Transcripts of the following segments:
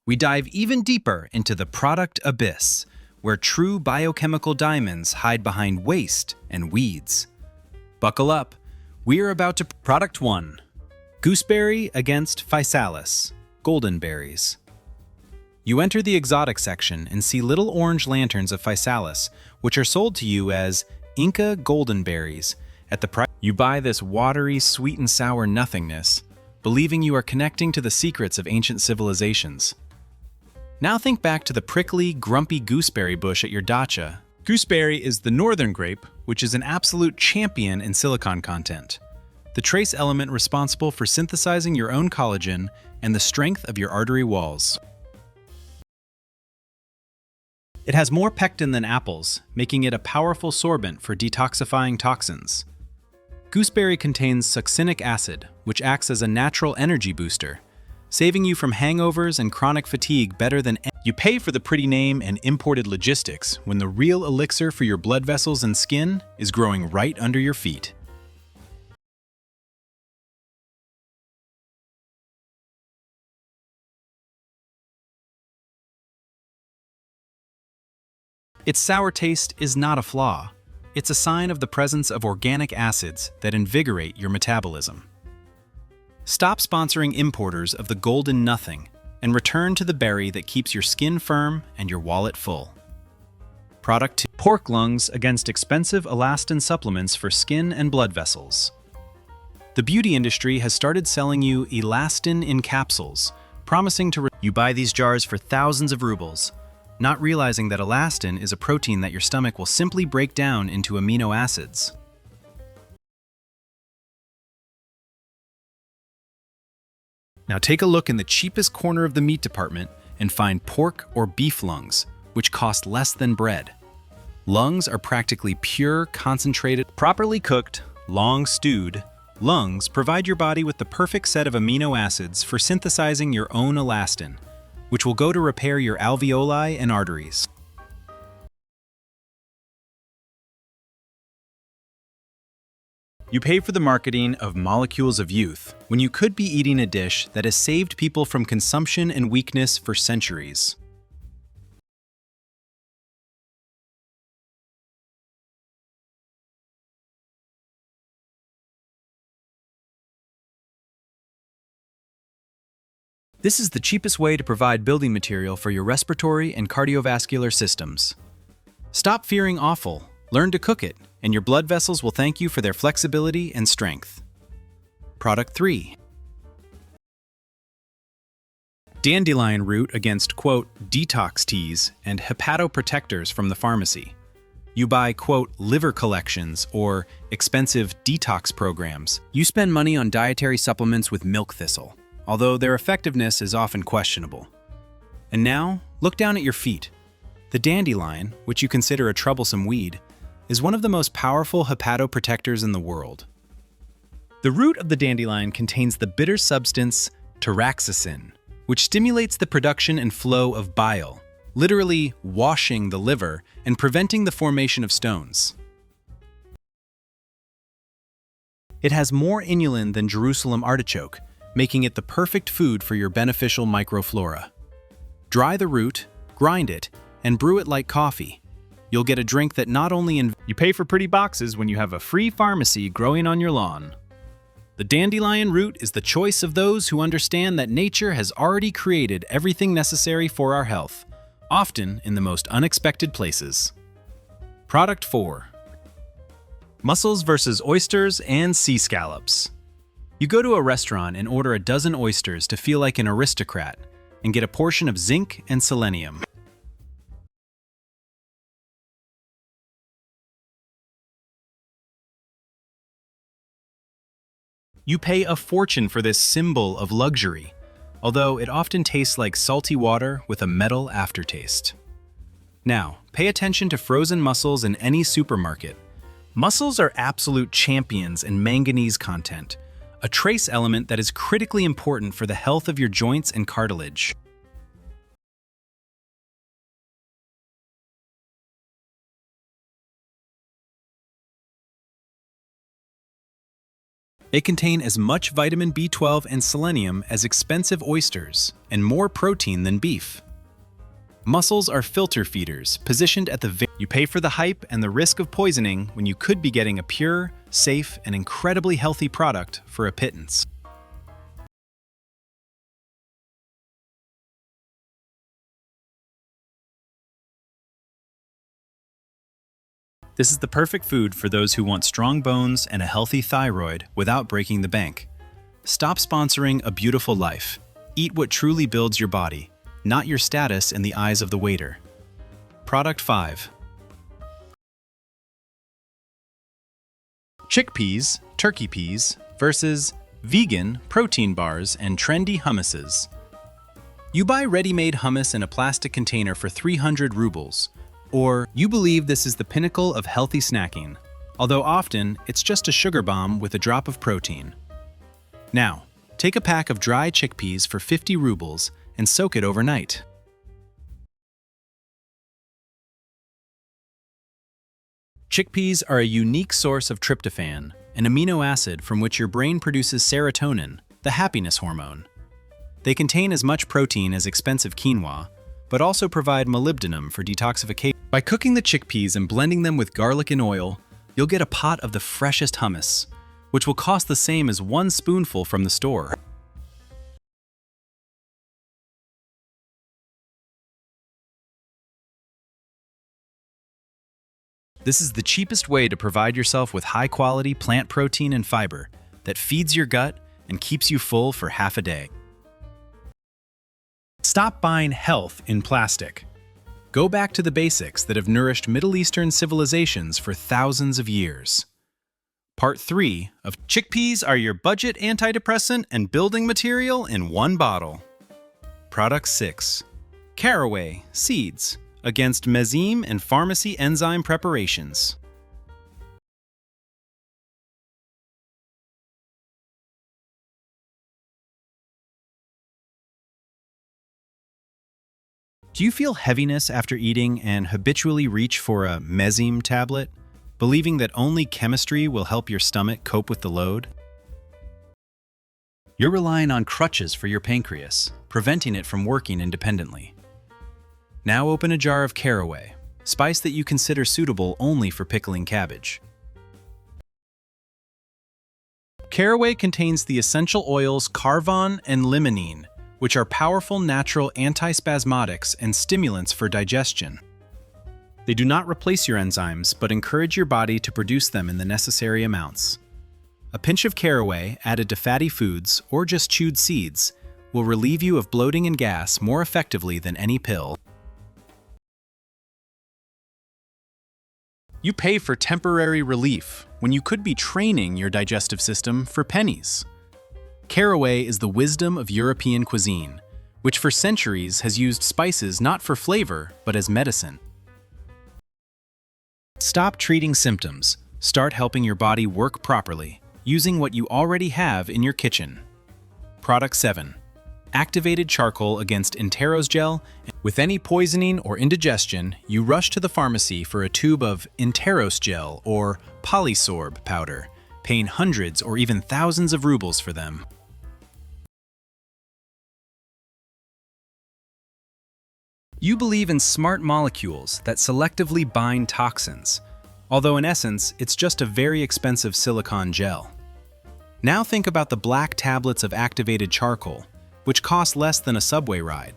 We dive even deeper into the product abyss, where true biochemical diamonds hide behind waste and weeds. Buckle up. We're about to Product 1. Gooseberry against physalis, golden berries. You enter the exotic section and see little orange lanterns of physalis, which are sold to you as Inca golden berries. At the price, you buy this watery, sweet and sour nothingness, believing you are connecting to the secrets of ancient civilizations. Now think back to the prickly, grumpy gooseberry bush at your dacha. Gooseberry is the northern grape, which is an absolute champion in silicon content, the trace element responsible for synthesizing your own collagen and the strength of your artery walls. It has more pectin than apples, making it a powerful sorbent for detoxifying toxins. Gooseberry contains succinic acid, which acts as a natural energy booster, saving you from hangovers and chronic fatigue better than You pay for the pretty name and imported logistics when the real elixir for your blood vessels and skin is growing right under your feet. Its sour taste is not a flaw. It's a sign of the presence of organic acids that invigorate your metabolism. Stop sponsoring importers of the golden nothing and return to the berry that keeps your skin firm and your wallet full. Product 2. Pork lungs against expensive elastin supplements for skin and blood vessels. The beauty industry has started selling you elastin in capsules, promising to You buy these jars for thousands of rubles, not realizing that elastin is a protein that your stomach will simply break down into amino acids. Now take a look in the cheapest corner of the meat department and find pork or beef lungs, which cost less than bread. Lungs are practically pure, concentrated, properly cooked, long stewed. Lungs provide your body with the perfect set of amino acids for synthesizing your own elastin, which will go to repair your alveoli and arteries. You pay for the marketing of molecules of youth when you could be eating a dish that has saved people from consumption and weakness for centuries. This is the cheapest way to provide building material for your respiratory and cardiovascular systems. Stop fearing offal, learn to cook it, and your blood vessels will thank you for their flexibility and strength. Product 3. Dandelion root against, quote, detox teas and hepatoprotectors from the pharmacy. You buy, quote, liver collections or expensive detox programs. You spend money on dietary supplements with milk thistle, although their effectiveness is often questionable. And now, look down at your feet. The dandelion, which you consider a troublesome weed, is one of the most powerful hepatoprotectors in the world. The root of the dandelion contains the bitter substance taraxacin, which stimulates the production and flow of bile, literally washing the liver and preventing the formation of stones. It has more inulin than Jerusalem artichoke, making it the perfect food for your beneficial microflora. Dry the root, grind it, and brew it like coffee. You'll get a drink that not only You pay for pretty boxes when you have a free pharmacy growing on your lawn. The dandelion root is the choice of those who understand that nature has already created everything necessary for our health, often in the most unexpected places. Product 4. Mussels versus oysters and sea scallops. You go to a restaurant and order a dozen oysters to feel like an aristocrat and get a portion of zinc and selenium. You pay a fortune for this symbol of luxury, although it often tastes like salty water with a metal aftertaste. Now, pay attention to frozen mussels in any supermarket. Mussels are absolute champions in manganese content, a trace element that is critically important for the health of your joints and cartilage. They contain as much vitamin B12 and selenium as expensive oysters, and more protein than beef. Mussels are filter feeders, positioned at the You pay for the hype and the risk of poisoning when you could be getting a pure, safe, and incredibly healthy product for a pittance. This is the perfect food for those who want strong bones and a healthy thyroid without breaking the bank. Stop sponsoring a beautiful life. Eat what truly builds your body, not your status in the eyes of the waiter. Product 5. Chickpeas, turkey peas, versus vegan protein bars and trendy hummuses. You buy ready-made hummus in a plastic container for 300 rubles, or you believe this is the pinnacle of healthy snacking, although often it's just a sugar bomb with a drop of protein. Now, take a pack of dry chickpeas for 50 rubles and soak it overnight. Chickpeas are a unique source of tryptophan, an amino acid from which your brain produces serotonin, the happiness hormone. They contain as much protein as expensive quinoa, but also provide molybdenum for detoxification. By cooking the chickpeas and blending them with garlic and oil, you'll get a pot of the freshest hummus, which will cost the same as 1 spoonful from the store. This is the cheapest way to provide yourself with high-quality plant protein and fiber that feeds your gut and keeps you full for half a day. Stop buying health in plastic. Go back to the basics that have nourished Middle Eastern civilizations for thousands of years. Part 3 of Chickpeas are your budget antidepressant and building material in one bottle. Product 6. Caraway seeds against mezime and pharmacy enzyme preparations. Do you feel heaviness after eating and habitually reach for a mezime tablet, believing that only chemistry will help your stomach cope with the load? You're relying on crutches for your pancreas, preventing it from working independently. Now open a jar of caraway, spice that you consider suitable only for pickling cabbage. Caraway contains the essential oils carvon and limonene, which are powerful natural antispasmodics and stimulants for digestion. They do not replace your enzymes, but encourage your body to produce them in the necessary amounts. A pinch of caraway added to fatty foods or just chewed seeds will relieve you of bloating and gas more effectively than any pill. You pay for temporary relief when you could be training your digestive system for pennies. Caraway is the wisdom of European cuisine, which for centuries has used spices not for flavor, but as medicine. Stop treating symptoms. Start helping your body work properly, using what you already have in your kitchen. Product 7. Activated charcoal against Interos gel. With any poisoning or indigestion, you rush to the pharmacy for a tube of Interos gel or Polysorb powder, paying hundreds or even thousands of rubles for them. You believe in smart molecules that selectively bind toxins, although in essence, it's just a very expensive silicone gel. Now think about the black tablets of activated charcoal, which cost less than a subway ride.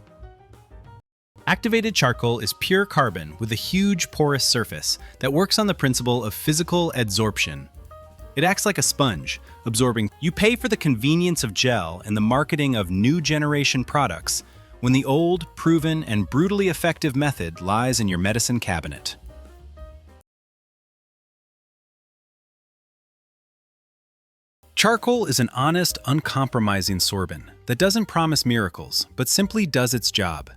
Activated charcoal is pure carbon with a huge porous surface that works on the principle of physical adsorption. It acts like a sponge, absorbing. You pay for the convenience of gel and the marketing of new generation products, when the old, proven, and brutally effective method lies in your medicine cabinet. Charcoal is an honest, uncompromising sorbent that doesn't promise miracles, but simply does its job.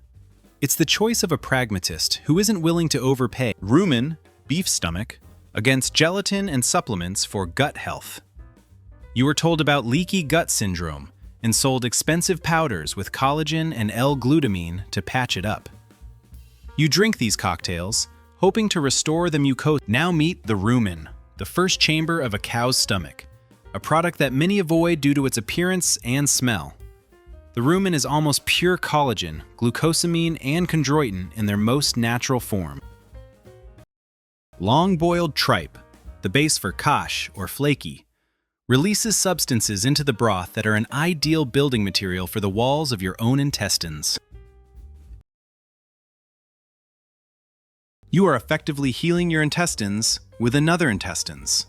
It's the choice of a pragmatist who isn't willing to overpay rumen, beef stomach, against gelatin and supplements for gut health. You were told about leaky gut syndrome and sold expensive powders with collagen and L-glutamine to patch it up. You drink these cocktails, hoping to restore the mucosa. Now meet the rumen, the first chamber of a cow's stomach, a product that many avoid due to its appearance and smell. The rumen is almost pure collagen, glucosamine, and chondroitin in their most natural form. Long-boiled tripe, the base for kash or flaky, releases substances into the broth that are an ideal building material for the walls of your own intestines. You are effectively healing your intestines with another intestines.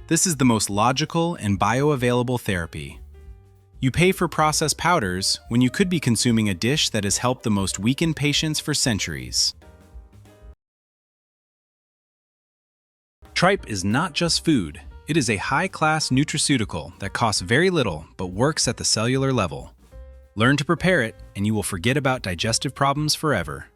This is the most logical and bioavailable therapy. You pay for processed powders when you could be consuming a dish that has helped the most weakened patients for centuries. Tripe is not just food. It is a high-class nutraceutical that costs very little but works at the cellular level. Learn to prepare it and you will forget about digestive problems forever.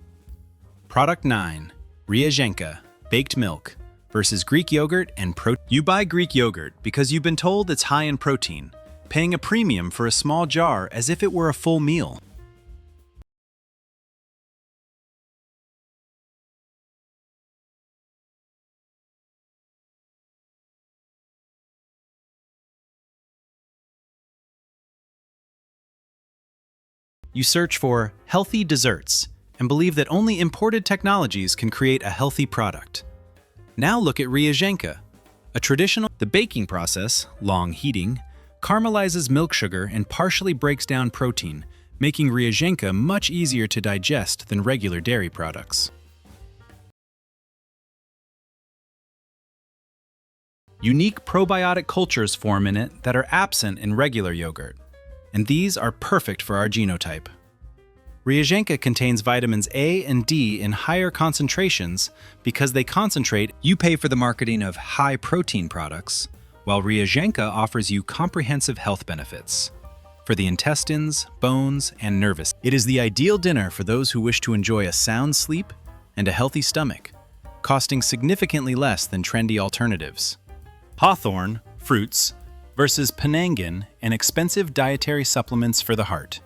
Product 9. Ryazhenka, baked milk, versus Greek yogurt and protein. You buy Greek yogurt because you've been told it's high in protein, paying a premium for a small jar as if it were a full meal. You search for healthy desserts and believe that only imported technologies can create a healthy product. Now look at Ryazhenka, a traditional. The baking process, long heating, caramelizes milk sugar and partially breaks down protein, making Ryazhenka much easier to digest than regular dairy products. Unique probiotic cultures form in it that are absent in regular yogurt, and these are perfect for our genotype. Ryazhenka contains vitamins A and D in higher concentrations because they concentrate. You pay for the marketing of high-protein products, while Ryazhenka offers you comprehensive health benefits for the intestines, bones, and nervous. It is the ideal dinner for those who wish to enjoy a sound sleep and a healthy stomach, costing significantly less than trendy alternatives. Hawthorn, fruits, versus Penangan and expensive dietary supplements for the heart.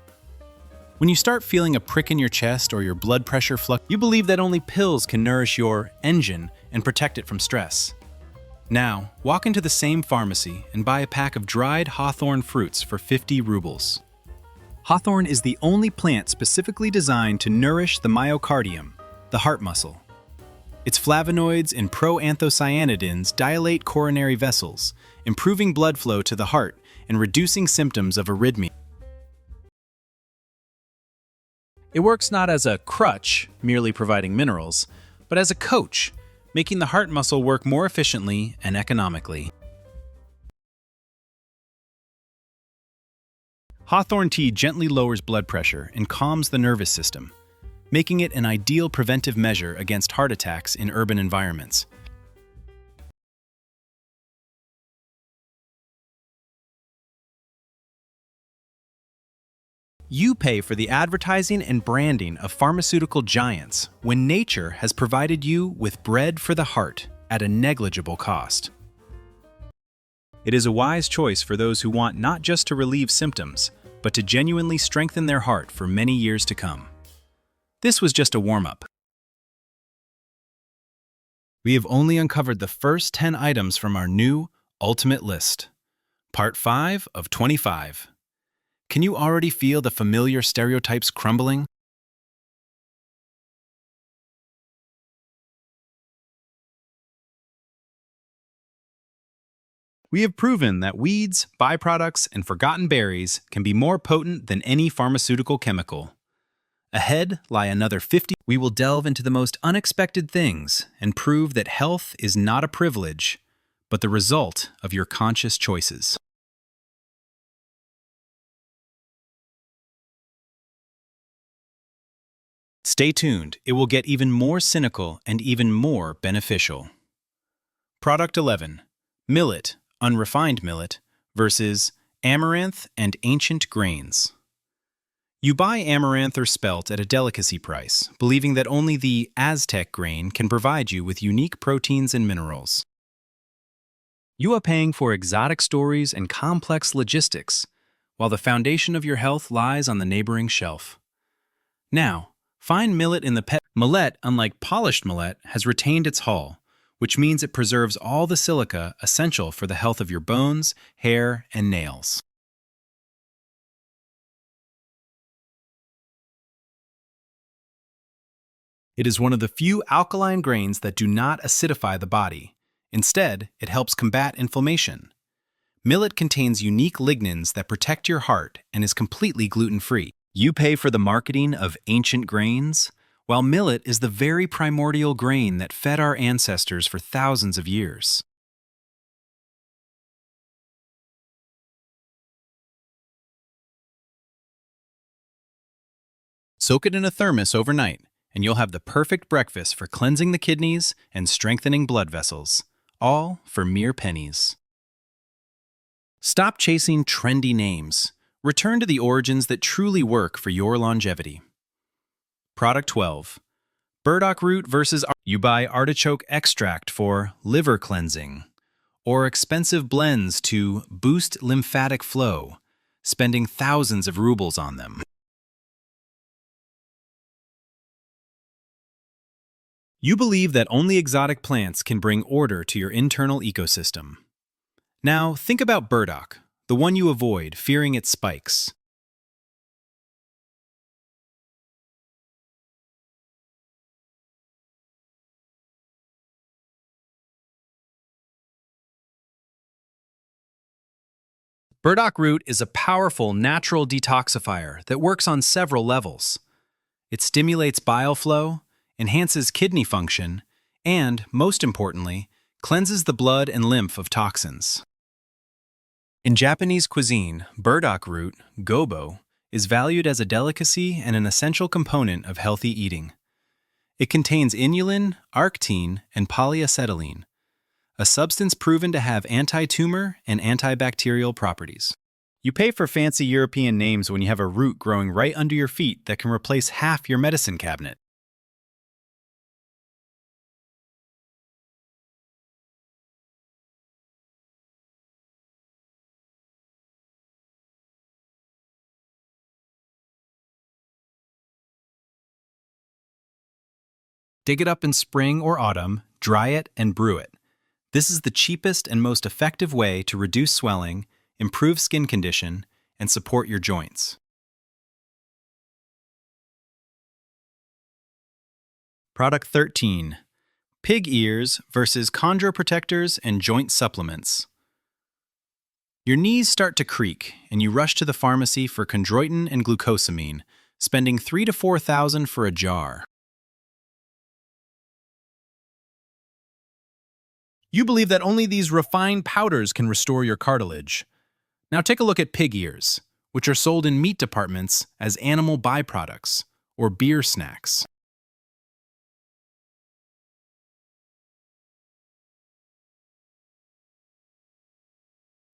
When you start feeling a prick in your chest or your blood pressure you believe that only pills can nourish your engine and protect it from stress. Now, walk into the same pharmacy and buy a pack of dried hawthorn fruits for 50 rubles. Hawthorn is the only plant specifically designed to nourish the myocardium, the heart muscle. Its flavonoids and proanthocyanidins dilate coronary vessels, improving blood flow to the heart and reducing symptoms of arrhythmia. It works not as a crutch, merely providing minerals, but as a coach, making the heart muscle work more efficiently and economically. Hawthorn tea gently lowers blood pressure and calms the nervous system, making it an ideal preventive measure against heart attacks in urban environments. You pay for the advertising and branding of pharmaceutical giants when nature has provided you with bread for the heart at a negligible cost. It is a wise choice for those who want not just to relieve symptoms, but to genuinely strengthen their heart for many years to come. This was just a warm-up. We have only uncovered the first 10 items from our new Ultimate List, Part 5 of 25. Can you already feel the familiar stereotypes crumbling? We have proven that weeds, byproducts, and forgotten berries can be more potent than any pharmaceutical chemical. Ahead lie another 50. We will delve into the most unexpected things and prove that health is not a privilege, but the result of your conscious choices. Stay tuned, it will get even more cynical and even more beneficial. Product 11. Millet, unrefined millet, versus amaranth and ancient grains. You buy amaranth or spelt at a delicacy price, believing that only the Aztec grain can provide you with unique proteins and minerals. You are paying for exotic stories and complex logistics, while the foundation of your health lies on the neighboring shelf. Now, find millet in the pet. Millet, unlike polished millet, has retained its hull, which means it preserves all the silica essential for the health of your bones, hair, and nails. It is one of the few alkaline grains that do not acidify the body. Instead, it helps combat inflammation. Millet contains unique lignins that protect your heart and is completely gluten-free. You pay for the marketing of ancient grains, while millet is the very primordial grain that fed our ancestors for thousands of years. Soak it in a thermos overnight, and you'll have the perfect breakfast for cleansing the kidneys and strengthening blood vessels, all for mere pennies. Stop chasing trendy names. Return to the origins that truly work for your longevity. Product 12. Burdock root versus you buy artichoke extract for liver cleansing, or expensive blends to boost lymphatic flow, spending thousands of rubles on them. You believe that only exotic plants can bring order to your internal ecosystem. Now, think about burdock, the one you avoid, fearing its spikes. Burdock root is a powerful natural detoxifier that works on several levels. It stimulates bile flow, enhances kidney function, and, most importantly, cleanses the blood and lymph of toxins. In Japanese cuisine, burdock root, gobo, is valued as a delicacy and an essential component of healthy eating. It contains inulin, arctine, and polyacetylene, a substance proven to have anti-tumor and antibacterial properties. You pay for fancy European names when you have a root growing right under your feet that can replace half your medicine cabinet. Dig it up in spring or autumn, dry it, and brew it. This is the cheapest and most effective way to reduce swelling, improve skin condition, and support your joints. Product 13. Pig ears versus chondroprotectors and joint supplements. Your knees start to creak, and you rush to the pharmacy for chondroitin and glucosamine, spending $3,000 to $4,000 for a jar. You believe that only these refined powders can restore your cartilage. Now take a look at pig ears, which are sold in meat departments as animal byproducts or beer snacks.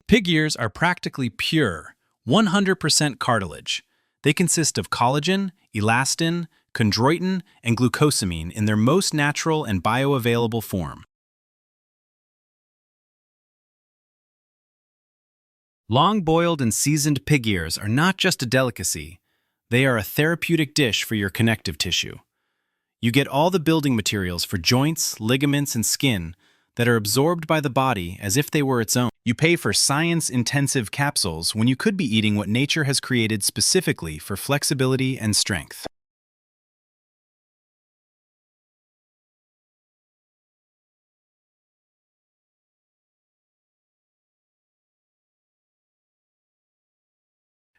Pig ears are practically pure, 100% cartilage. They consist of collagen, elastin, chondroitin, and glucosamine in their most natural and bioavailable form. Long-boiled and seasoned pig ears are not just a delicacy, they are a therapeutic dish for your connective tissue. You get all the building materials for joints, ligaments, and skin that are absorbed by the body as if they were its own. You pay for science-intensive capsules when you could be eating what nature has created specifically for flexibility and strength.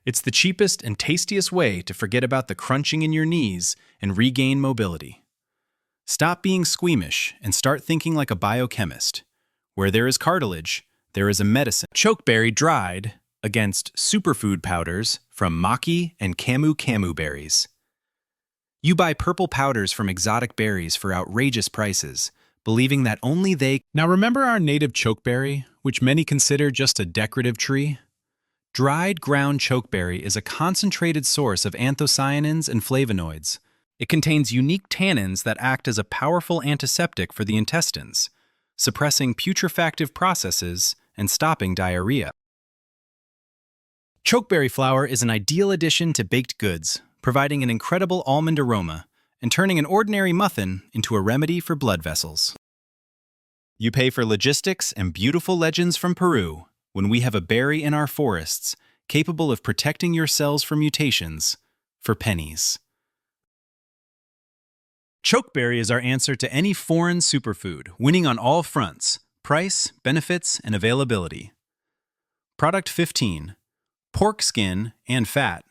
It's the cheapest and tastiest way to forget about the crunching in your knees and regain mobility. Stop being squeamish and start thinking like a biochemist. Where there is cartilage, there is a medicine. Chokeberry dried against superfood powders from maki and camu-camu berries. You buy purple powders from exotic berries for outrageous prices, believing that only they... Now remember our native chokeberry, which many consider just a decorative tree? Dried ground chokeberry is a concentrated source of anthocyanins and flavonoids. It contains unique tannins that act as a powerful antiseptic for the intestines, suppressing putrefactive processes and stopping diarrhea. Chokeberry flour is an ideal addition to baked goods, providing an incredible almond aroma and turning an ordinary muffin into a remedy for blood vessels. You pay for logistics and beautiful legends from Peru when we have a berry in our forests capable of protecting your cells from mutations for pennies. Chokeberry is our answer to any foreign superfood, winning on all fronts: price, benefits, and availability. Product 15. Pork skin and fat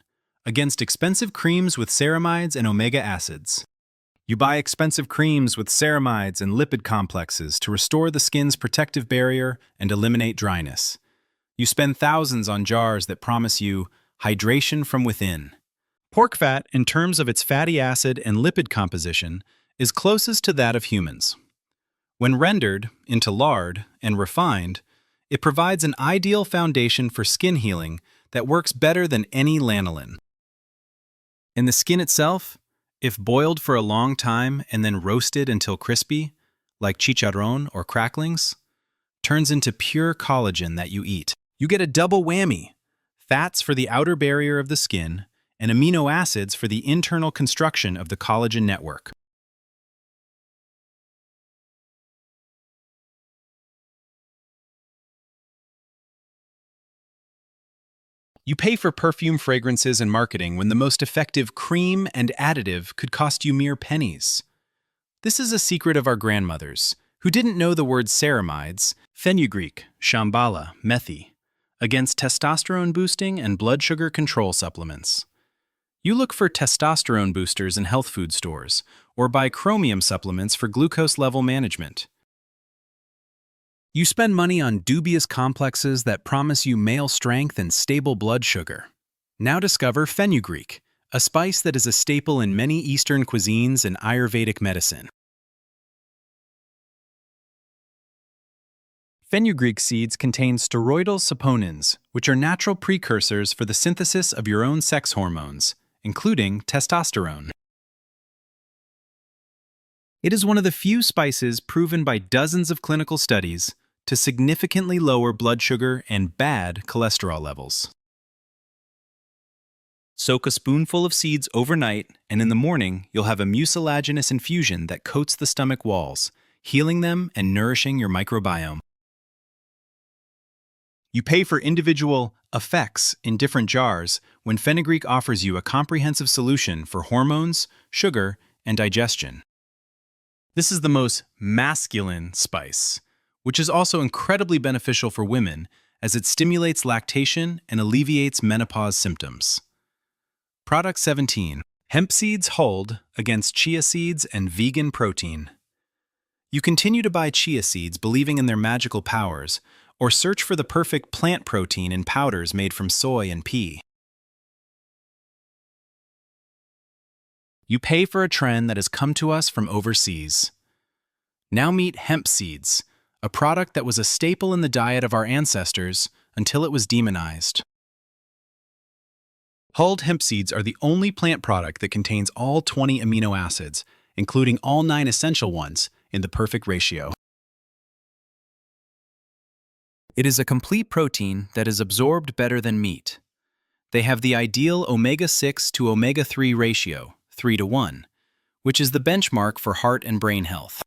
against expensive creams with ceramides and omega acids. You buy expensive creams with ceramides and lipid complexes to restore the skin's protective barrier and eliminate dryness. You spend thousands on jars that promise you hydration from within. Pork fat, in terms of its fatty acid and lipid composition, is closest to that of humans. When rendered into lard and refined, it provides an ideal foundation for skin healing that works better than any lanolin. In the skin itself, if boiled for a long time and then roasted until crispy, like chicharrón or cracklings, turns into pure collagen that you eat. You get a double whammy: fats for the outer barrier of the skin and amino acids for the internal construction of the collagen network. You pay for perfume, fragrances, and marketing when the most effective cream and additive could cost you mere pennies. This is a secret of our grandmothers, who didn't know the words ceramides, fenugreek, shambhala, methi, against testosterone-boosting and blood sugar control supplements. You look for testosterone boosters in health food stores, or buy chromium supplements for glucose level management. You spend money on dubious complexes that promise you male strength and stable blood sugar. Now discover fenugreek, a spice that is a staple in many Eastern cuisines and Ayurvedic medicine. Fenugreek seeds contain steroidal saponins, which are natural precursors for the synthesis of your own sex hormones, including testosterone. It is one of the few spices proven by dozens of clinical studies to significantly lower blood sugar and bad cholesterol levels. Soak a spoonful of seeds overnight, and in the morning, you'll have a mucilaginous infusion that coats the stomach walls, healing them and nourishing your microbiome. You pay for individual effects in different jars when fenugreek offers you a comprehensive solution for hormones, sugar, and digestion. This is the most masculine spice, which is also incredibly beneficial for women as it stimulates lactation and alleviates menopause symptoms. Product 17. Hemp seeds hold against chia seeds and vegan protein. You continue to buy chia seeds believing in their magical powers, or search for the perfect plant protein in powders made from soy and pea. You pay for a trend that has come to us from overseas. Now meet hemp seeds, a product that was a staple in the diet of our ancestors until it was demonized. Hulled hemp seeds are the only plant product that contains all 20 amino acids, including all 9 essential ones, in the perfect ratio. It is a complete protein that is absorbed better than meat. They have the ideal omega-6 to omega-3 ratio, 3:1, which is the benchmark for heart and brain health.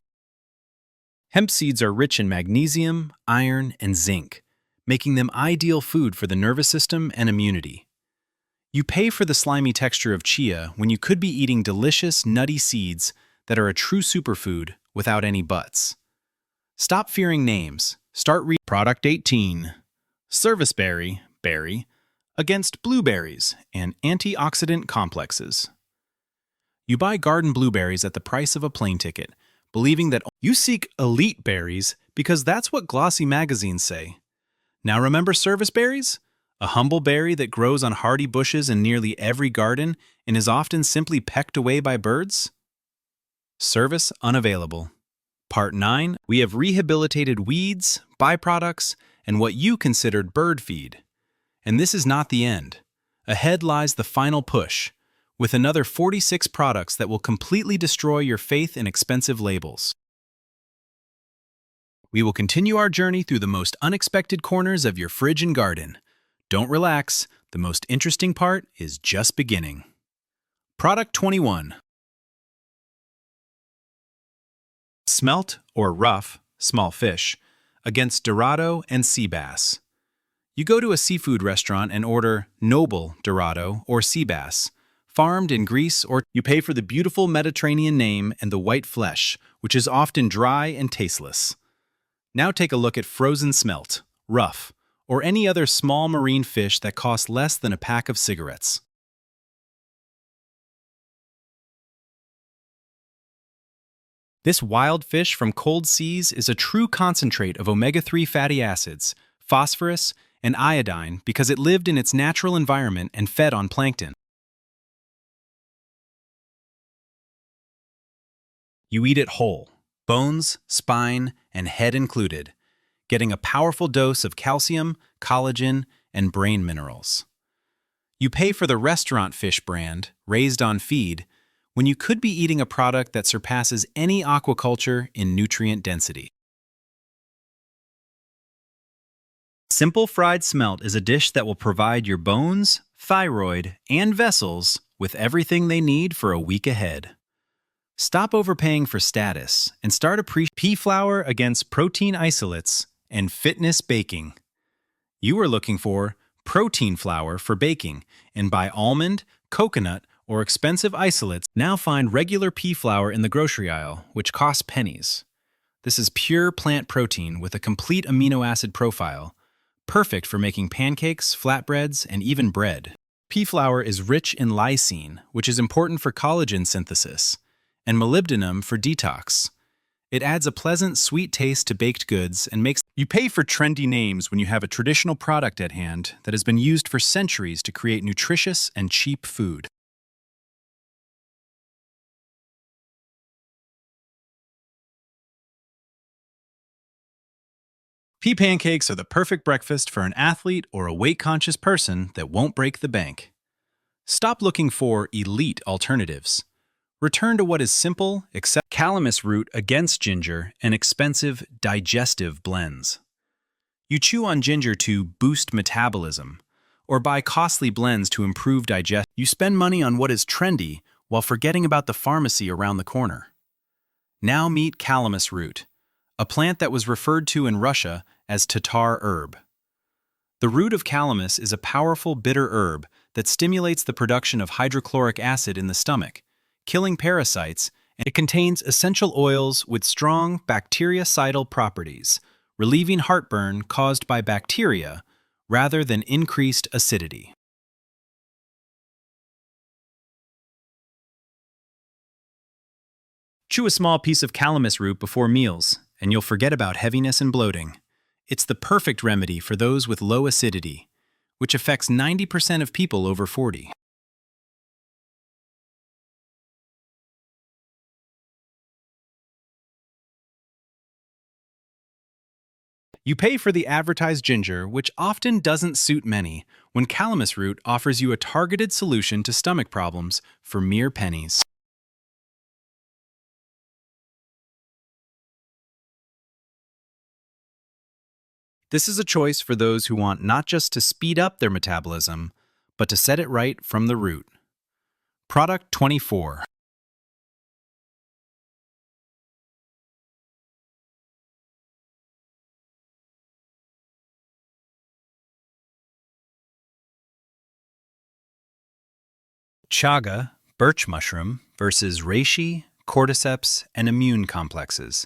Hemp seeds are rich in magnesium, iron, and zinc, making them ideal food for the nervous system and immunity. You pay for the slimy texture of chia when you could be eating delicious, nutty seeds that are a true superfood without any buts. Stop fearing names. Start reading. Product 18. Serviceberry, berry, against blueberries and antioxidant complexes. You buy garden blueberries at the price of a plane ticket, believing that you seek elite berries because that's what glossy magazines say. Now remember serviceberries? A humble berry that grows on hardy bushes in nearly every garden and is often simply pecked away by birds? Service unavailable. Part 9, we have rehabilitated weeds, byproducts, and what you considered bird feed. And this is not the end. Ahead lies the final push, with another 46 products that will completely destroy your faith in expensive labels. We will continue our journey through the most unexpected corners of your fridge and garden. Don't relax, the most interesting part is just beginning. Product 21. Smelt, or rough, small fish, against Dorado and sea bass. You go to a seafood restaurant and order noble Dorado or sea bass, farmed in Greece, or you pay for the beautiful Mediterranean name and the white flesh, which is often dry and tasteless. Now take a look at frozen smelt, rough, or any other small marine fish that costs less than a pack of cigarettes. This wild fish from cold seas is a true concentrate of omega-3 fatty acids, phosphorus, and iodine because it lived in its natural environment and fed on plankton. You eat it whole, bones, spine, and head included, getting a powerful dose of calcium, collagen, and brain minerals. You pay for the restaurant fish brand, raised on feed, when you could be eating a product that surpasses any aquaculture in nutrient density. Simple fried smelt is a dish that will provide your bones, thyroid, and vessels with everything they need for a week ahead. Stop overpaying for status and start appreciating pea flour against protein isolates and fitness baking. You are looking for protein flour for baking and buy almond, coconut, or expensive isolates. Now find regular pea flour in the grocery aisle, which costs pennies. This is pure plant protein with a complete amino acid profile, perfect for making pancakes, flatbreads, and even bread. Pea flour is rich in lysine, which is important for collagen synthesis, and molybdenum for detox. It adds a pleasant, sweet taste to baked goods and makes you pay for trendy names when you have a traditional product at hand that has been used for centuries to create nutritious and cheap food. Pea pancakes are the perfect breakfast for an athlete or a weight-conscious person that won't break the bank. Stop looking for elite alternatives. Return to what is simple, except calamus root against ginger and expensive digestive blends. You chew on ginger to boost metabolism, or buy costly blends to improve digestion. You spend money on what is trendy while forgetting about the pharmacy around the corner. Now meet calamus root, a plant that was referred to in Russia as Tatar herb. The root of calamus is a powerful bitter herb that stimulates the production of hydrochloric acid in the stomach, killing parasites, and it contains essential oils with strong bactericidal properties, relieving heartburn caused by bacteria rather than increased acidity. Chew a small piece of calamus root before meals, and you'll forget about heaviness and bloating. It's the perfect remedy for those with low acidity, which affects 90% of people over 40. You pay for the advertised ginger, which often doesn't suit many, when calamus root offers you a targeted solution to stomach problems for mere pennies. This is a choice for those who want not just to speed up their metabolism, but to set it right from the root. Product 24. Chaga, birch mushroom, versus reishi, cordyceps, and immune complexes.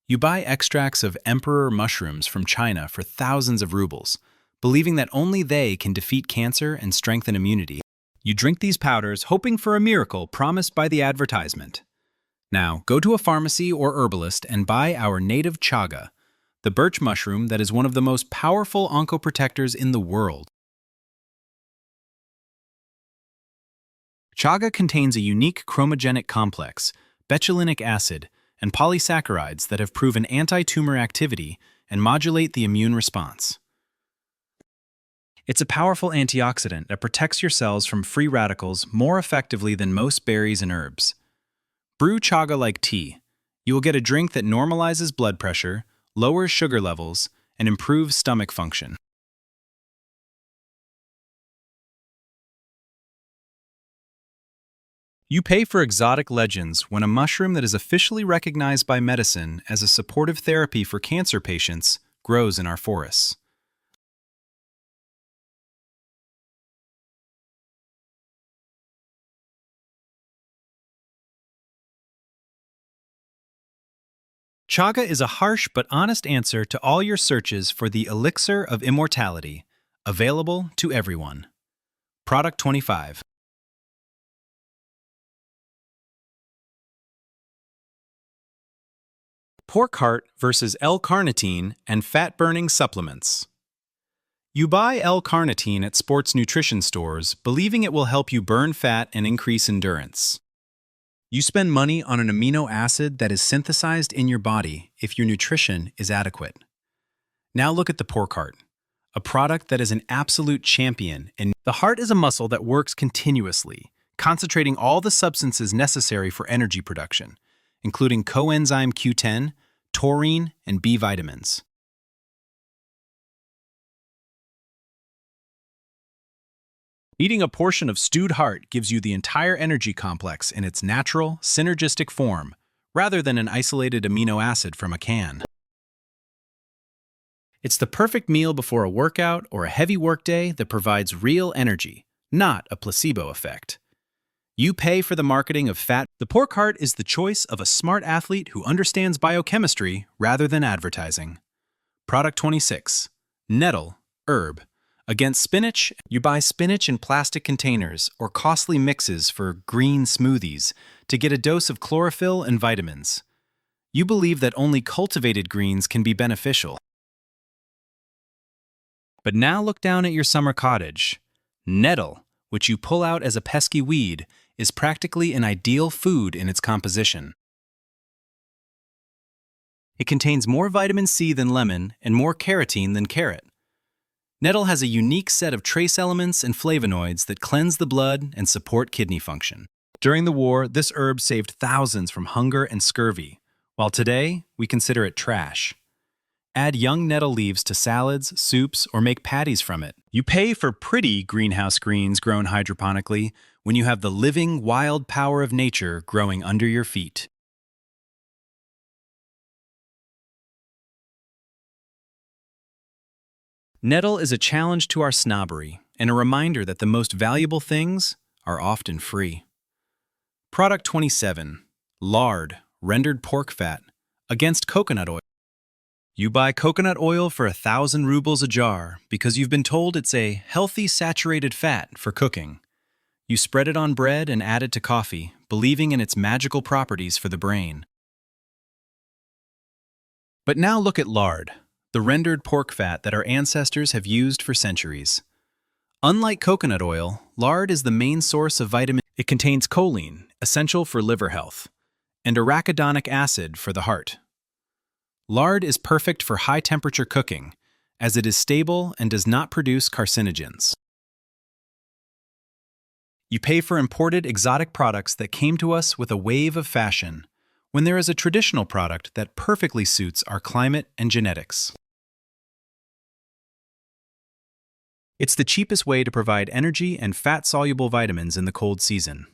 You buy extracts of emperor mushrooms from China for thousands of rubles, believing that only they can defeat cancer and strengthen immunity. You drink these powders hoping for a miracle promised by the advertisement. Now, go to a pharmacy or herbalist and buy our native chaga, the birch mushroom that is one of the most powerful oncoprotectors in the world. Chaga contains a unique chromogenic complex, betulinic acid, and polysaccharides that have proven anti-tumor activity and modulate the immune response. It's a powerful antioxidant that protects your cells from free radicals more effectively than most berries and herbs. Brew chaga like tea. You will get a drink that normalizes blood pressure, lowers sugar levels, and improves stomach function. You pay for exotic legends when a mushroom that is officially recognized by medicine as a supportive therapy for cancer patients grows in our forests. Chaga is a harsh but honest answer to all your searches for the elixir of immortality, available to everyone. Product 25. Pork heart versus L-carnitine and fat-burning supplements. You buy L-carnitine at sports nutrition stores, believing it will help you burn fat and increase endurance. You spend money on an amino acid that is synthesized in your body if your nutrition is adequate. Now look at the pork heart, a product that is an absolute champion. And the heart is a muscle that works continuously, concentrating all the substances necessary for energy production, including coenzyme Q10, taurine, and B vitamins. Eating a portion of stewed heart gives you the entire energy complex in its natural, synergistic form, rather than an isolated amino acid from a can. It's the perfect meal before a workout or a heavy workday that provides real energy, not a placebo effect. You pay for the marketing of fat. The pork heart is the choice of a smart athlete who understands biochemistry rather than advertising. Product 26. Nettle, herb. Against spinach, you buy spinach in plastic containers or costly mixes for green smoothies to get a dose of chlorophyll and vitamins. You believe that only cultivated greens can be beneficial. But now look down at your summer cottage. Nettle, which you pull out as a pesky weed, is practically an ideal food in its composition. It contains more vitamin C than lemon and more carotene than carrot. Nettle has a unique set of trace elements and flavonoids that cleanse the blood and support kidney function. During the war, this herb saved thousands from hunger and scurvy, while today we consider it trash. Add young nettle leaves to salads, soups, or make patties from it. You pay for pretty greenhouse greens grown hydroponically when you have the living, wild power of nature growing under your feet. Nettle is a challenge to our snobbery and a reminder that the most valuable things are often free. Product 27. Lard, rendered pork fat, against coconut oil. You buy coconut oil for 1,000 rubles a jar because you've been told it's a healthy saturated fat for cooking. You spread it on bread and add it to coffee, believing in its magical properties for the brain. But now look at lard, the rendered pork fat that our ancestors have used for centuries. Unlike coconut oil, lard is the main source of vitamin. It contains choline, essential for liver health, and arachidonic acid for the heart. Lard is perfect for high-temperature cooking, as it is stable and does not produce carcinogens. You pay for imported exotic products that came to us with a wave of fashion, when there is a traditional product that perfectly suits our climate and genetics. It's the cheapest way to provide energy and fat-soluble vitamins in the cold season.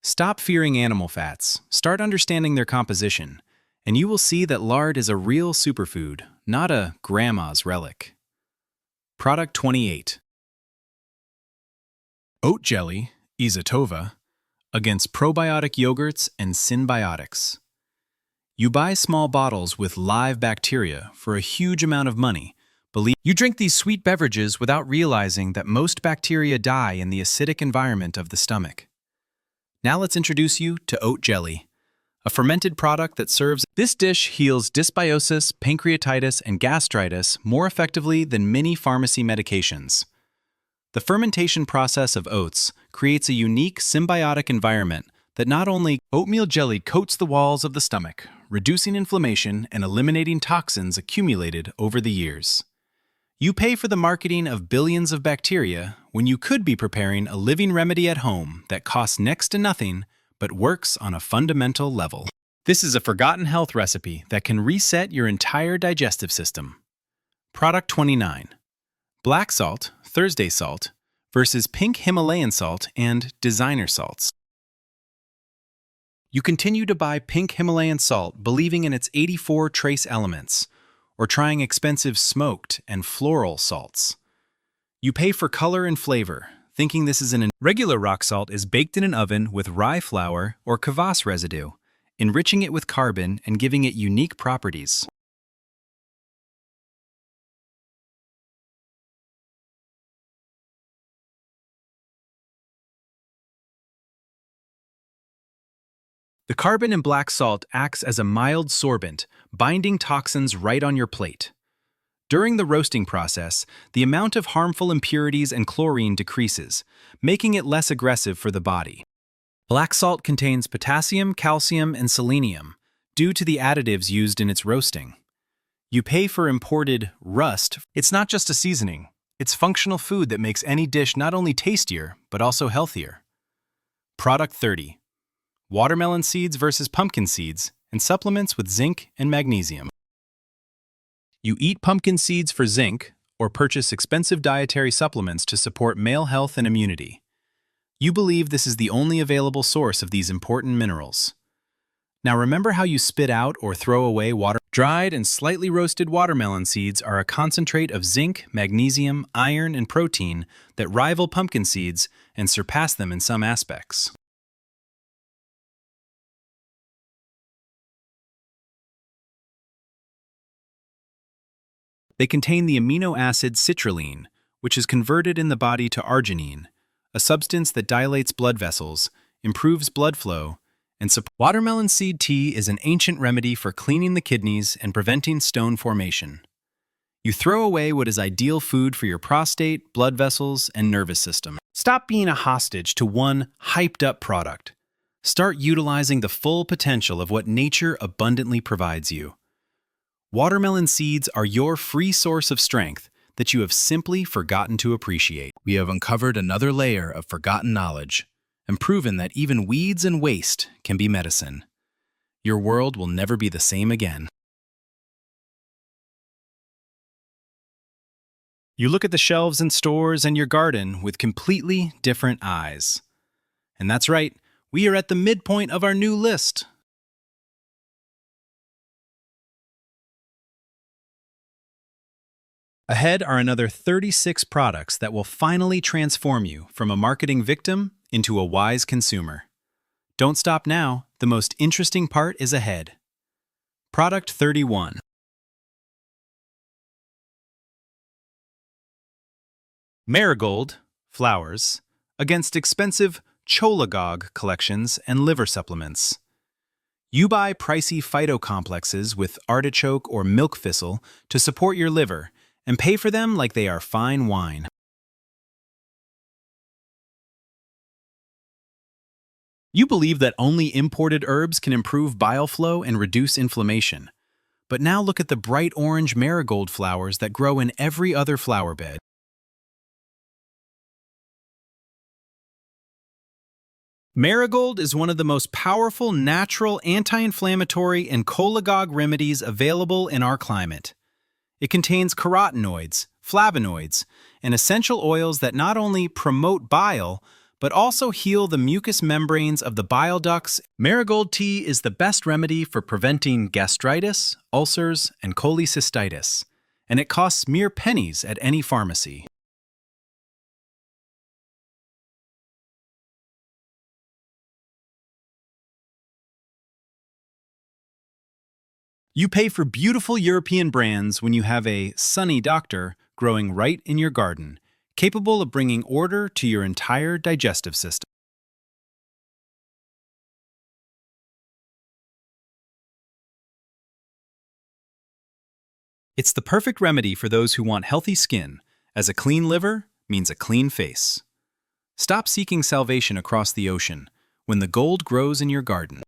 Stop fearing animal fats, start understanding their composition, and you will see that lard is a real superfood, not a grandma's relic. Product 28. Oat jelly, Izotova, against probiotic yogurts and synbiotics. You buy small bottles with live bacteria for a huge amount of money. You drink these sweet beverages without realizing that most bacteria die in the acidic environment of the stomach. Now let's introduce you to oat jelly, a fermented product that serves. This dish heals dysbiosis, pancreatitis, and gastritis more effectively than many pharmacy medications. The fermentation process of oats creates a unique symbiotic environment that not only oatmeal jelly coats the walls of the stomach, reducing inflammation and eliminating toxins accumulated over the years. You pay for the marketing of billions of bacteria when you could be preparing a living remedy at home that costs next to nothing but works on a fundamental level. This is a forgotten health recipe that can reset your entire digestive system. Product 29. Black salt, Thursday salt, versus pink Himalayan salt and designer salts. You continue to buy pink Himalayan salt, believing in its 84 trace elements, or trying expensive smoked and floral salts. You pay for color and flavor, thinking this is regular rock salt is baked in an oven with rye flour or kvass residue, enriching it with carbon and giving it unique properties. The carbon in black salt acts as a mild sorbent, binding toxins right on your plate. During the roasting process, the amount of harmful impurities and chlorine decreases, making it less aggressive for the body. Black salt contains potassium, calcium, and selenium, due to the additives used in its roasting. You pay for imported rust. It's not just a seasoning. It's functional food that makes any dish not only tastier, but also healthier. Product 30. Watermelon seeds versus pumpkin seeds, and supplements with zinc and magnesium. You eat pumpkin seeds for zinc, or purchase expensive dietary supplements to support male health and immunity. You believe this is the only available source of these important minerals. Now remember how you spit out or throw away dried and slightly roasted watermelon seeds are a concentrate of zinc, magnesium, iron, and protein that rival pumpkin seeds and surpass them in some aspects. They contain the amino acid citrulline, which is converted in the body to arginine, a substance that dilates blood vessels, improves blood flow, and supports. Watermelon seed tea is an ancient remedy for cleaning the kidneys and preventing stone formation. You throw away what is ideal food for your prostate, blood vessels, and nervous system. Stop being a hostage to one hyped-up product. Start utilizing the full potential of what nature abundantly provides you. Watermelon seeds are your free source of strength that you have simply forgotten to appreciate. We have uncovered another layer of forgotten knowledge and proven that even weeds and waste can be medicine. Your world will never be the same again. You look at the shelves in stores and your garden with completely different eyes. And that's right, we are at the midpoint of our new list. Ahead are another 36 products that will finally transform you from a marketing victim into a wise consumer. Don't stop now, the most interesting part is ahead. Product 31. Marigold, flowers, against expensive cholagogue collections and liver supplements. You buy pricey phytocomplexes with artichoke or milk thistle to support your liver, and pay for them like they are fine wine. You believe that only imported herbs can improve bile flow and reduce inflammation. But now look at the bright orange marigold flowers that grow in every other flower bed. Marigold is one of the most powerful natural anti-inflammatory and cholagogue remedies available in our climate. It contains carotenoids, flavonoids, and essential oils that not only promote bile, but also heal the mucous membranes of the bile ducts. Marigold tea is the best remedy for preventing gastritis, ulcers, and cholecystitis, and it costs mere pennies at any pharmacy. You pay for beautiful European brands when you have a sunny doctor growing right in your garden, capable of bringing order to your entire digestive system. It's the perfect remedy for those who want healthy skin, as a clean liver means a clean face. Stop seeking salvation across the ocean when the gold grows in your garden.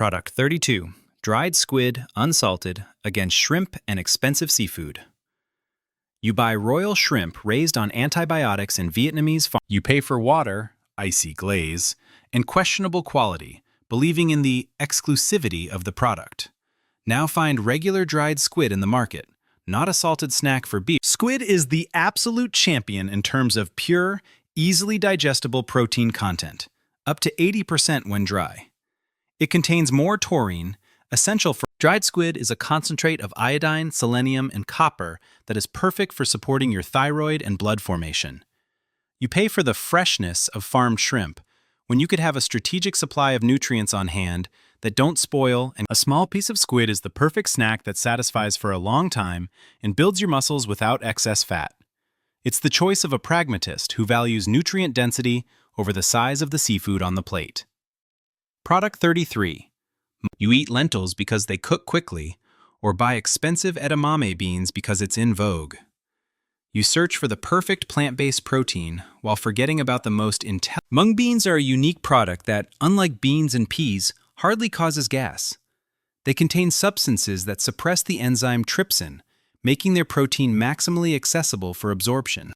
Product 32. Dried squid, unsalted, against shrimp and expensive seafood. You buy royal shrimp raised on antibiotics in Vietnamese farms. You pay for water, icy glaze, and questionable quality, believing in the exclusivity of the product. Now find regular dried squid in the market, not a salted snack for beef. Squid is the absolute champion in terms of pure, easily digestible protein content, up to 80% when dry. It contains more taurine, essential for dried squid is a concentrate of iodine, selenium, and copper that is perfect for supporting your thyroid and blood formation. You pay for the freshness of farmed shrimp when you could have a strategic supply of nutrients on hand that don't spoil, and a small piece of squid is the perfect snack that satisfies for a long time and builds your muscles without excess fat. It's the choice of a pragmatist who values nutrient density over the size of the seafood on the plate. Product 33. You eat lentils because they cook quickly, or buy expensive edamame beans because it's in vogue. You search for the perfect plant-based protein while forgetting about the most intelligent. Mung beans are a unique product that, unlike beans and peas, hardly causes gas. They contain substances that suppress the enzyme trypsin, making their protein maximally accessible for absorption.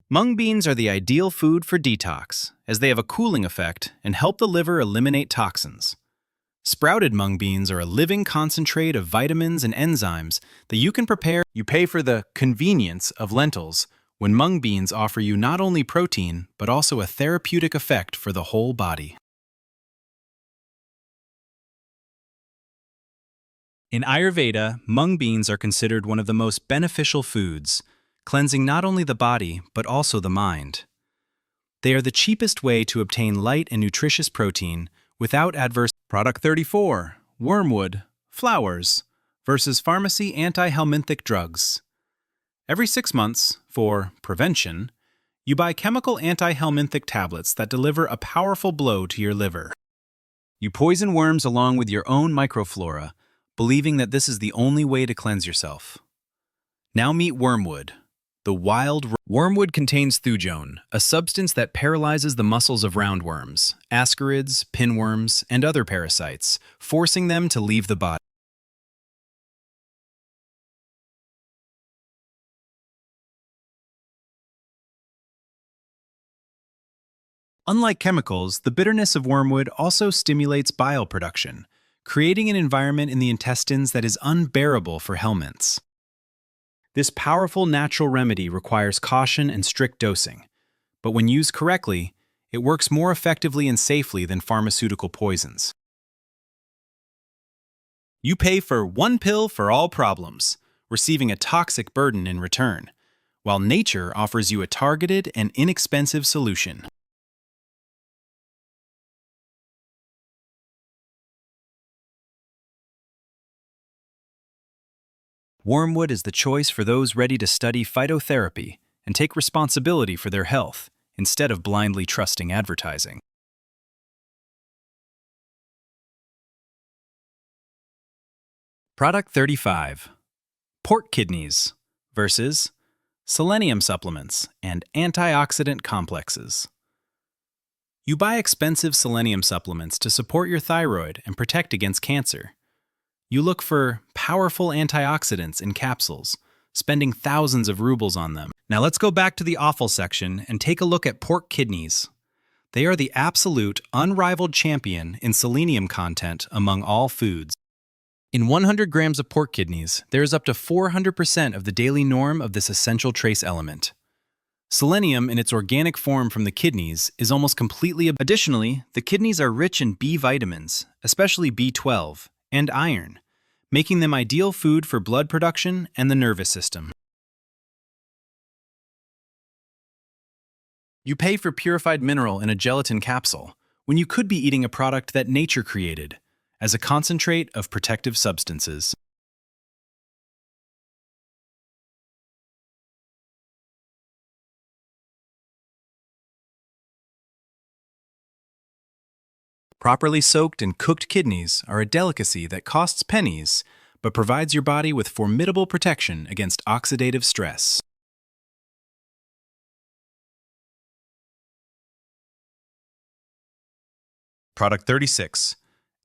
Mung beans are the ideal food for detox, as they have a cooling effect and help the liver eliminate toxins. Sprouted mung beans are a living concentrate of vitamins and enzymes that you can prepare. You pay for the convenience of lentils when mung beans offer you not only protein, but also a therapeutic effect for the whole body. In Ayurveda, mung beans are considered one of the most beneficial foods, cleansing not only the body, but also the mind. They are the cheapest way to obtain light and nutritious protein without adverse. Product 34. Wormwood, flowers, versus pharmacy anti-helminthic drugs. Every 6 months, for prevention, you buy chemical anti-helminthic tablets that deliver a powerful blow to your liver. You poison worms along with your own microflora, believing that this is the only way to cleanse yourself. Now meet wormwood. The wild wormwood contains thujone, a substance that paralyzes the muscles of roundworms, ascarids, pinworms, and other parasites, forcing them to leave the body. Unlike chemicals, the bitterness of wormwood also stimulates bile production, creating an environment in the intestines that is unbearable for helminths. This powerful natural remedy requires caution and strict dosing, but when used correctly, it works more effectively and safely than pharmaceutical poisons. You pay for one pill for all problems, receiving a toxic burden in return, while nature offers you a targeted and inexpensive solution. Wormwood is the choice for those ready to study phytotherapy and take responsibility for their health instead of blindly trusting advertising. Product 35. Pork kidneys versus selenium supplements and antioxidant complexes. You buy expensive selenium supplements to support your thyroid and protect against cancer. You look for powerful antioxidants in capsules, spending thousands of rubles on them. Now let's go back to the offal section and take a look at pork kidneys. They are the absolute, unrivaled champion in selenium content among all foods. In 100 grams of pork kidneys, there is up to 400% of the daily norm of this essential trace element. Selenium in its organic form from the kidneys is almost completely. Additionally, the kidneys are rich in B vitamins, especially B12, and iron, making them ideal food for blood production and the nervous system. You pay for purified mineral in a gelatin capsule when you could be eating a product that nature created as a concentrate of protective substances. Properly soaked and cooked kidneys are a delicacy that costs pennies, but provides your body with formidable protection against oxidative stress. Product 36.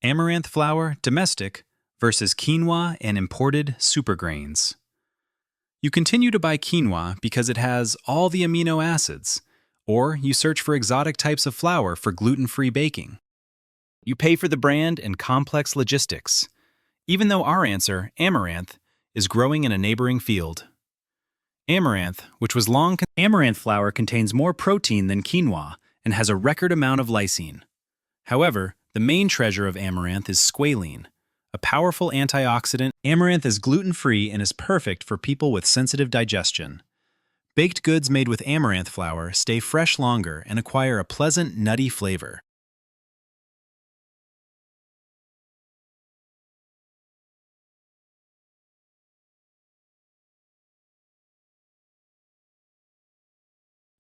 Amaranth flour, domestic, versus quinoa and imported supergrains. You continue to buy quinoa because it has all the amino acids, or you search for exotic types of flour for gluten-free baking. You pay for the brand and complex logistics, even though our answer, amaranth, is growing in a neighboring field. Amaranth, which was long amaranth flour contains more protein than quinoa and has a record amount of lysine. However, the main treasure of amaranth is squalene, a powerful antioxidant. Amaranth is gluten-free and is perfect for people with sensitive digestion. Baked goods made with amaranth flour stay fresh longer and acquire a pleasant, nutty flavor.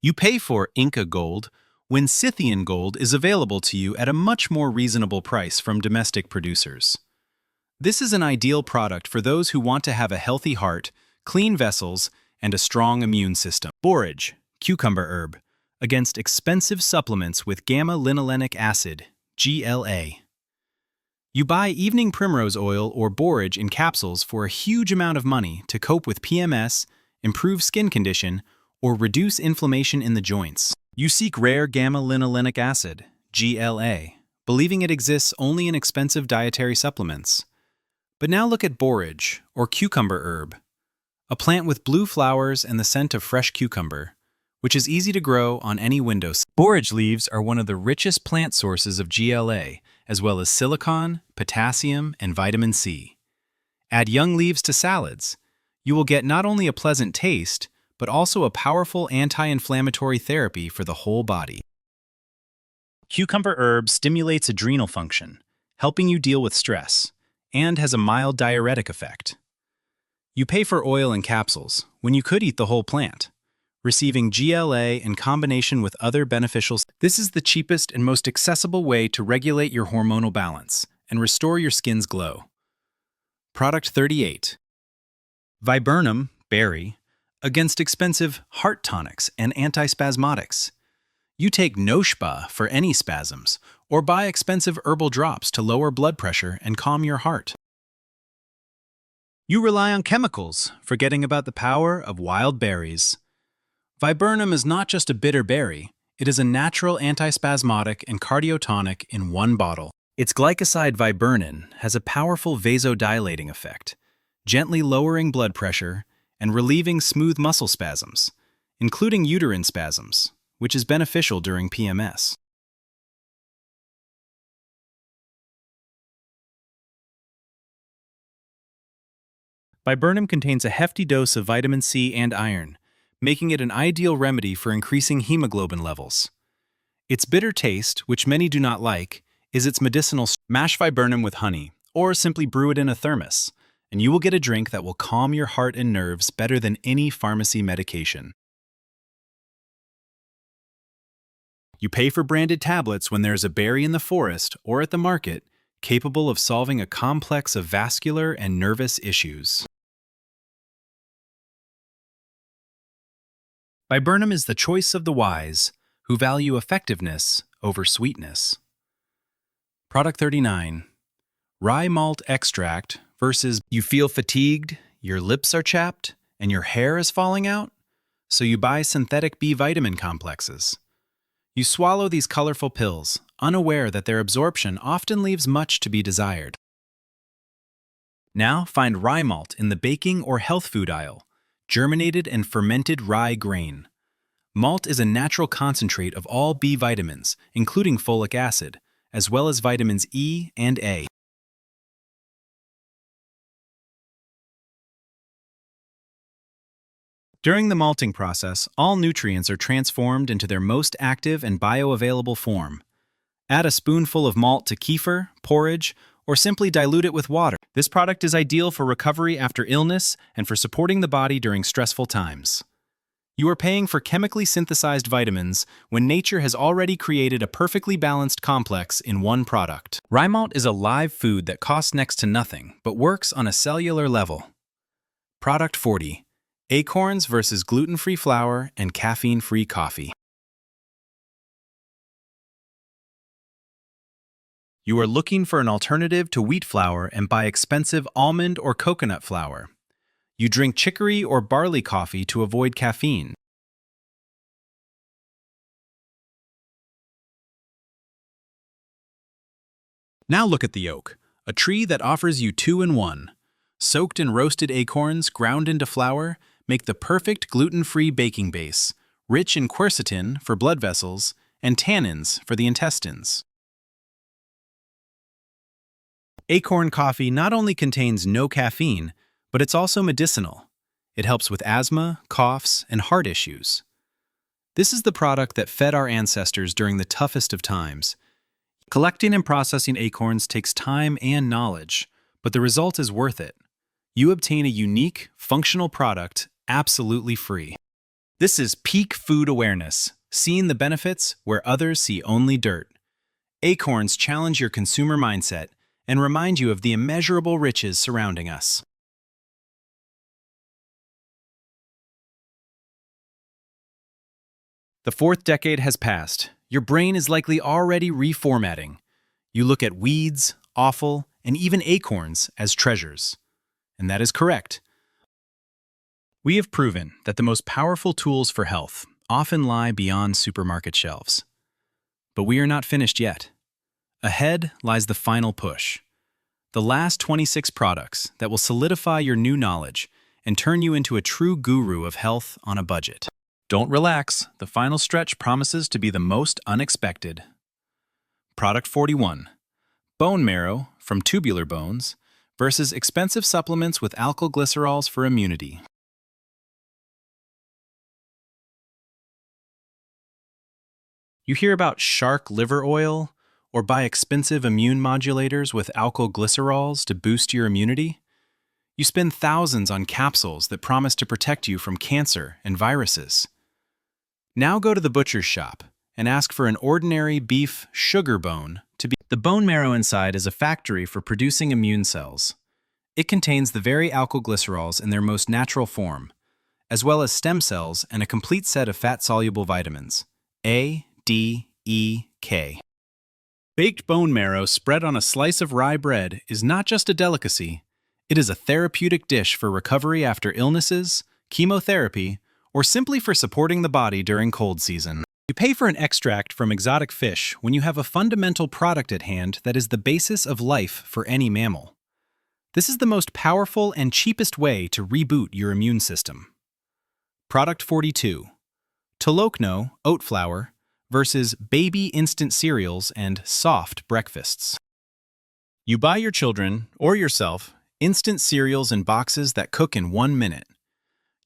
You pay for Inca Gold when Scythian Gold is available to you at a much more reasonable price from domestic producers. This is an ideal product for those who want to have a healthy heart, clean vessels, and a strong immune system. Borage, cucumber herb, against expensive supplements with gamma-linolenic acid, GLA. You buy evening primrose oil or borage in capsules for a huge amount of money to cope with PMS, improve skin condition, or reduce inflammation in the joints. You seek rare gamma-linolenic acid, GLA, believing it exists only in expensive dietary supplements. But now look at borage, or cucumber herb, a plant with blue flowers and the scent of fresh cucumber, which is easy to grow on any windowsill. Borage leaves are one of the richest plant sources of GLA, as well as silicon, potassium, and vitamin C. Add young leaves to salads. You will get not only a pleasant taste, but also a powerful anti-inflammatory therapy for the whole body. Cucumber herb stimulates adrenal function, helping you deal with stress, and has a mild diuretic effect. You pay for oil in capsules when you could eat the whole plant, receiving GLA in combination with other beneficials. This is the cheapest and most accessible way to regulate your hormonal balance and restore your skin's glow. Product 38. Viburnum, berry, against expensive heart tonics and antispasmodics. You take Noshpa for any spasms, or buy expensive herbal drops to lower blood pressure and calm your heart. You rely on chemicals, forgetting about the power of wild berries. Viburnum is not just a bitter berry, it is a natural antispasmodic and cardiotonic in one bottle. Its glycoside viburnin has a powerful vasodilating effect, gently lowering blood pressure and relieving smooth muscle spasms, including uterine spasms, which is beneficial during PMS. Viburnum contains a hefty dose of vitamin C and iron, making it an ideal remedy for increasing hemoglobin levels. Its bitter taste, which many do not like, is its medicinal. Mash viburnum with honey, or simply brew it in a thermos, and you will get a drink that will calm your heart and nerves better than any pharmacy medication. You pay for branded tablets when there's a berry in the forest or at the market capable of solving a complex of vascular and nervous issues. Viburnum is the choice of the wise, who value effectiveness over sweetness. Product 39. Rye malt extract versus you feel fatigued, your lips are chapped, and your hair is falling out? So you buy synthetic B vitamin complexes. You swallow these colorful pills, unaware that their absorption often leaves much to be desired. Now find rye malt in the baking or health food aisle, germinated and fermented rye grain. Malt is a natural concentrate of all B vitamins, including folic acid, as well as vitamins E and A. During the malting process, all nutrients are transformed into their most active and bioavailable form. Add a spoonful of malt to kefir, porridge, or simply dilute it with water. This product is ideal for recovery after illness and for supporting the body during stressful times. You are paying for chemically synthesized vitamins when nature has already created a perfectly balanced complex in one product. Rye malt is a live food that costs next to nothing, but works on a cellular level. Product 40. Acorns versus gluten-free flour and caffeine-free coffee. You are looking for an alternative to wheat flour and buy expensive almond or coconut flour. You drink chicory or barley coffee to avoid caffeine. Now look at the oak, a tree that offers you two in one. Soaked in roasted acorns, ground into flour, make the perfect gluten-free baking base, rich in quercetin for blood vessels and tannins for the intestines. Acorn coffee not only contains no caffeine, but it's also medicinal. It helps with asthma, coughs, and heart issues. This is the product that fed our ancestors during the toughest of times. Collecting and processing acorns takes time and knowledge, but the result is worth it. You obtain a unique, functional product absolutely free. This is peak food awareness, seeing the benefits where others see only dirt. Acorns challenge your consumer mindset and remind you of the immeasurable riches surrounding us. The fourth decade has passed. Your brain is likely already reformatting. You look at weeds, offal, and even acorns as treasures. And that is correct. We have proven that the most powerful tools for health often lie beyond supermarket shelves. But we are not finished yet. Ahead lies the final push. The last 26 products that will solidify your new knowledge and turn you into a true guru of health on a budget. Don't relax, the final stretch promises to be the most unexpected. Product 41. Bone marrow from tubular bones versus expensive supplements with alkylglycerols for immunity. You hear about shark liver oil or buy expensive immune modulators with alkylglycerols to boost your immunity? You spend thousands on capsules that promise to protect you from cancer and viruses. Now go to the butcher's shop and ask for an ordinary beef sugar bone to be. The bone marrow inside is a factory for producing immune cells. It contains the very alkylglycerols in their most natural form, as well as stem cells and a complete set of fat-soluble vitamins, A, D, E, K. Baked bone marrow spread on a slice of rye bread is not just a delicacy, it is a therapeutic dish for recovery after illnesses, chemotherapy, or simply for supporting the body during cold season. You pay for an extract from exotic fish when you have a fundamental product at hand that is the basis of life for any mammal. This is the most powerful and cheapest way to reboot your immune system. Product 42. Tolokno oat flour versus baby instant cereals and soft breakfasts. You buy your children, or yourself, instant cereals in boxes that cook in 1 minute.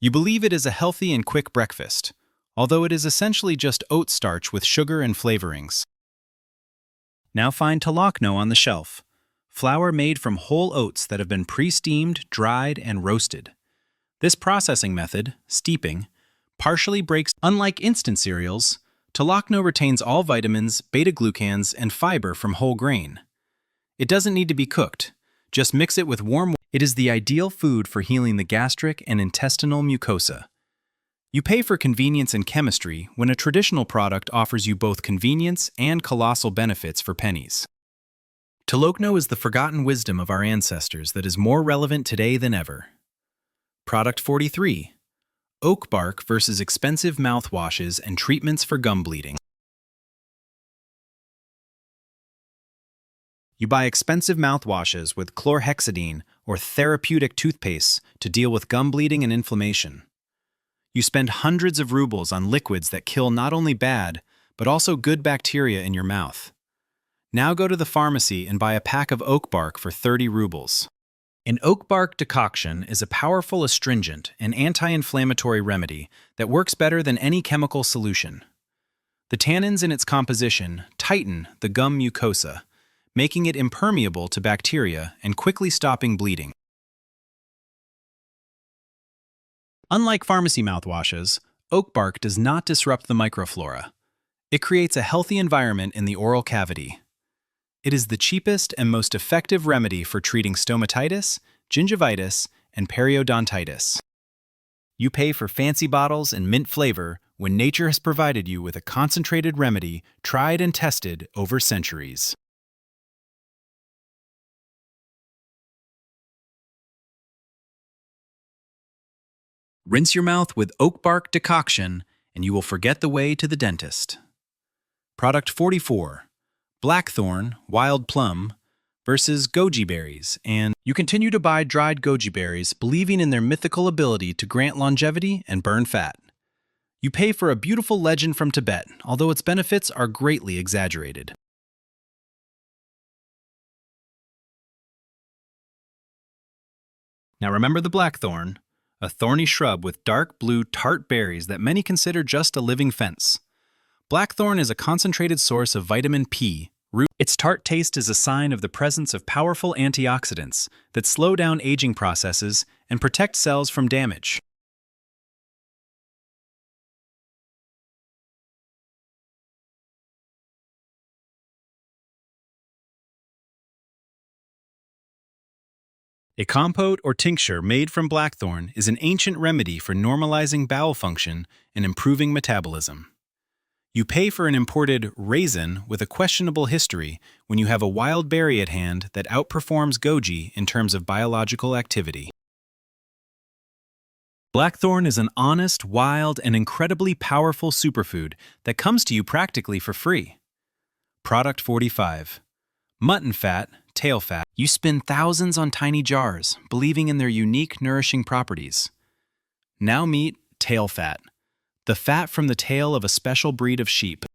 You believe it is a healthy and quick breakfast, although it is essentially just oat starch with sugar and flavorings. Now find Tolokno on the shelf, flour made from whole oats that have been pre-steamed, dried, and roasted. This processing method, steeping, partially breaks. Unlike instant cereals, Tolokno retains all vitamins, beta-glucans, and fiber from whole grain. It doesn't need to be cooked. Just mix it with warm water. It is the ideal food for healing the gastric and intestinal mucosa. You pay for convenience and chemistry when a traditional product offers you both convenience and colossal benefits for pennies. Tolokno is the forgotten wisdom of our ancestors that is more relevant today than ever. Product 43. Oak bark versus expensive mouthwashes and treatments for gum bleeding. You buy expensive mouthwashes with chlorhexidine or therapeutic toothpastes to deal with gum bleeding and inflammation. You spend hundreds of rubles on liquids that kill not only bad, but also good bacteria in your mouth. Now go to the pharmacy and buy a pack of oak bark for 30 rubles. An oak bark decoction is a powerful astringent and anti-inflammatory remedy that works better than any chemical solution. The tannins in its composition tighten the gum mucosa, making it impermeable to bacteria and quickly stopping bleeding. Unlike pharmacy mouthwashes, oak bark does not disrupt the microflora. It creates a healthy environment in the oral cavity. It is the cheapest and most effective remedy for treating stomatitis, gingivitis, and periodontitis. You pay for fancy bottles and mint flavor when nature has provided you with a concentrated remedy tried and tested over centuries. Rinse your mouth with oak bark decoction, and you will forget the way to the dentist. Product 44. Blackthorn wild plum versus goji berries, and you continue to buy dried goji berries, believing in their mythical ability to grant longevity and burn fat. You pay for a beautiful legend from Tibet, although its benefits are greatly exaggerated. Now remember the blackthorn, a thorny shrub with dark blue tart berries that many consider just a living fence. Blackthorn is a concentrated source of vitamin P. Its tart taste is a sign of the presence of powerful antioxidants that slow down aging processes and protect cells from damage. A compote or tincture made from blackthorn is an ancient remedy for normalizing bowel function and improving metabolism. You pay for an imported raisin with a questionable history when you have a wild berry at hand that outperforms goji in terms of biological activity. Blackthorn is an honest, wild, and incredibly powerful superfood that comes to you practically for free. Product 45. Mutton fat, tail fat. You spend thousands on tiny jars, believing in their unique, nourishing properties. Now meet tail fat, the fat from the tail of a special breed of sheep.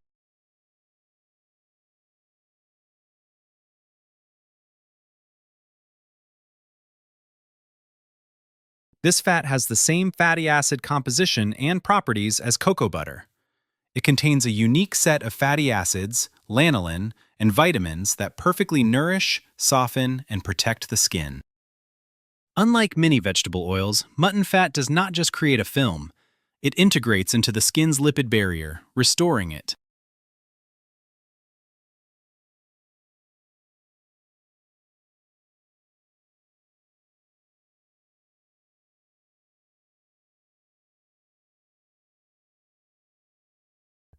This fat has the same fatty acid composition and properties as cocoa butter. It contains a unique set of fatty acids, lanolin, and vitamins that perfectly nourish, soften, and protect the skin. Unlike many vegetable oils, mutton fat does not just create a film. It integrates into the skin's lipid barrier, restoring it.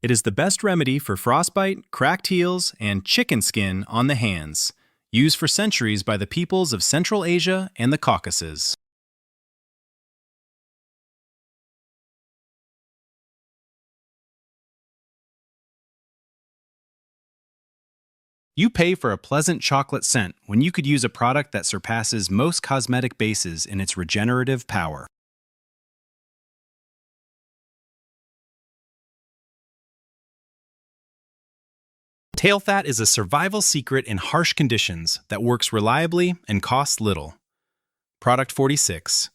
It is the best remedy for frostbite, cracked heels, and chicken skin on the hands, used for centuries by the peoples of Central Asia and the Caucasus. You pay for a pleasant chocolate scent when you could use a product that surpasses most cosmetic bases in its regenerative power. Tail fat is a survival secret in harsh conditions that works reliably and costs little. Product 46.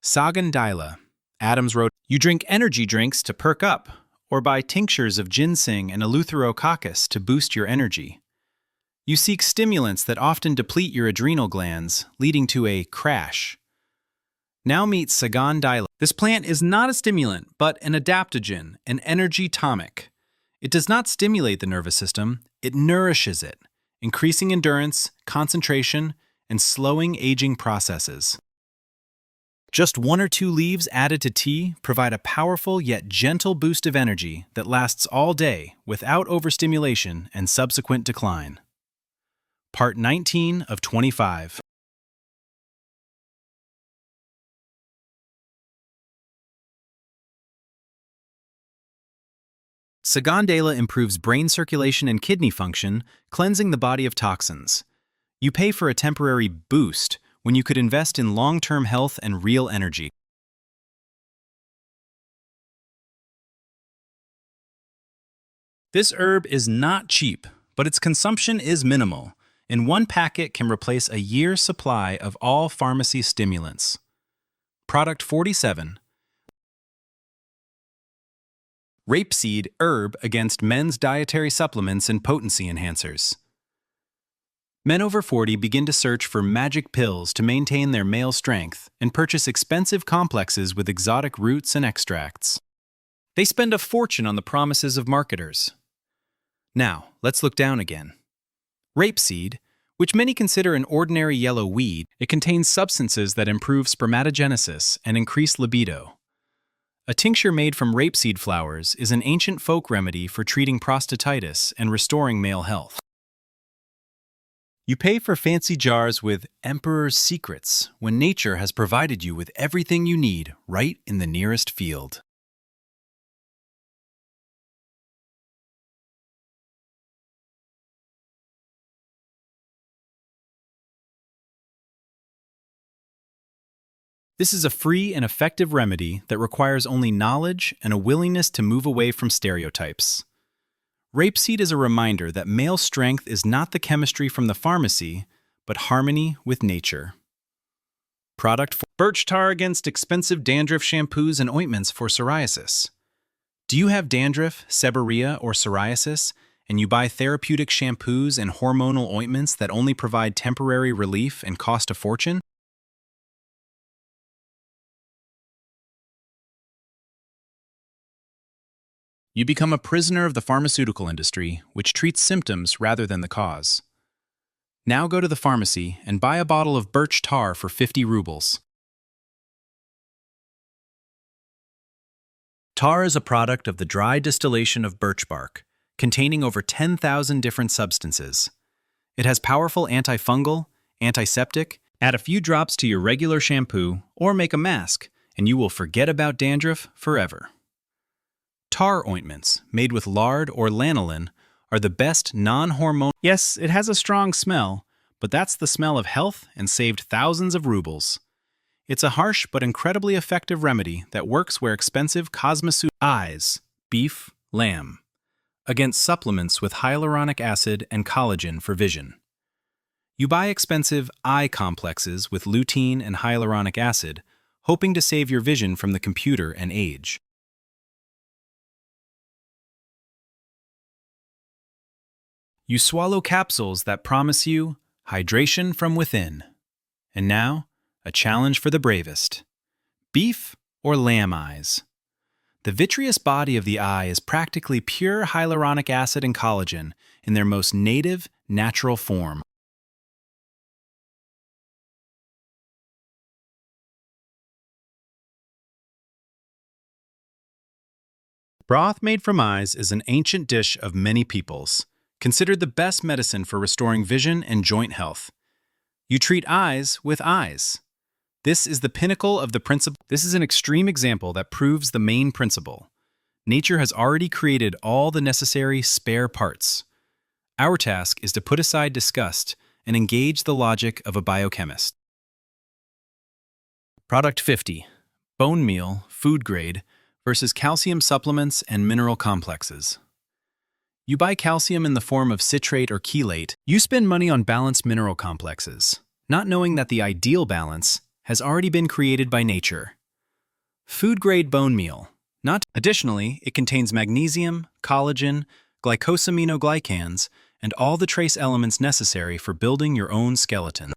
Sagan Dila. Adams wrote, "You drink energy drinks to perk up, or buy tinctures of ginseng and eleutherococcus to boost your energy. You seek stimulants that often deplete your adrenal glands, leading to a crash. Now meet Sagan Dila. This plant is not a stimulant, but an adaptogen, an energy tonic. It does not stimulate the nervous system, it nourishes it, increasing endurance, concentration, and slowing aging processes. Just one or two leaves added to tea provide a powerful yet gentle boost of energy that lasts all day without overstimulation and subsequent decline." Part 19 of 25. Sagandala improves brain circulation and kidney function, cleansing the body of toxins. You pay for a temporary boost when you could invest in long-term health and real energy. This herb is not cheap, but its consumption is minimal. In one packet can replace a year's supply of all pharmacy stimulants. Product 47. Rapeseed herb against men's dietary supplements and potency enhancers. Men over 40 begin to search for magic pills to maintain their male strength and purchase expensive complexes with exotic roots and extracts. They spend a fortune on the promises of marketers. Now, let's look down again. Rapeseed, which many consider an ordinary yellow weed, it contains substances that improve spermatogenesis and increase libido. A tincture made from rapeseed flowers is an ancient folk remedy for treating prostatitis and restoring male health. You pay for fancy jars with Emperor's Secrets when nature has provided you with everything you need right in the nearest field. This is a free and effective remedy that requires only knowledge and a willingness to move away from stereotypes. Rapeseed is a reminder that male strength is not the chemistry from the pharmacy, but harmony with nature. Product 4. Birch tar against expensive dandruff shampoos and ointments for psoriasis. Do you have dandruff, seborrhea, or psoriasis, and you buy therapeutic shampoos and hormonal ointments that only provide temporary relief and cost a fortune? You become a prisoner of the pharmaceutical industry, which treats symptoms rather than the cause. Now go to the pharmacy and buy a bottle of birch tar for 50 rubles. Tar is a product of the dry distillation of birch bark, containing over 10,000 different substances. It has powerful antifungal, antiseptic. Add a few drops to your regular shampoo or make a mask, and you will forget about dandruff forever. Tar ointments, made with lard or lanolin, are the best non-hormonal. Yes, it has a strong smell, but that's the smell of health and saved thousands of rubles. It's a harsh but incredibly effective remedy that works where expensive cosmeceuticals eyes, beef, lamb, against supplements with hyaluronic acid and collagen for vision. You buy expensive eye complexes with lutein and hyaluronic acid, hoping to save your vision from the computer and age. You swallow capsules that promise you hydration from within. And now, a challenge for the bravest. Beef or lamb eyes? The vitreous body of the eye is practically pure hyaluronic acid and collagen in their most native, natural form. Broth made from eyes is an ancient dish of many peoples, considered the best medicine for restoring vision and joint health. You treat eyes with eyes. This is the pinnacle of the principle. This is an extreme example that proves the main principle. Nature has already created all the necessary spare parts. Our task is to put aside disgust and engage the logic of a biochemist. Product 50. Bone meal, food grade, versus calcium supplements and mineral complexes. You buy calcium in the form of citrate or chelate. You spend money on balanced mineral complexes, not knowing that the ideal balance has already been created by nature. Food-grade bone meal. Additionally, it contains magnesium, collagen, glycosaminoglycans, and all the trace elements necessary for building your own skeleton.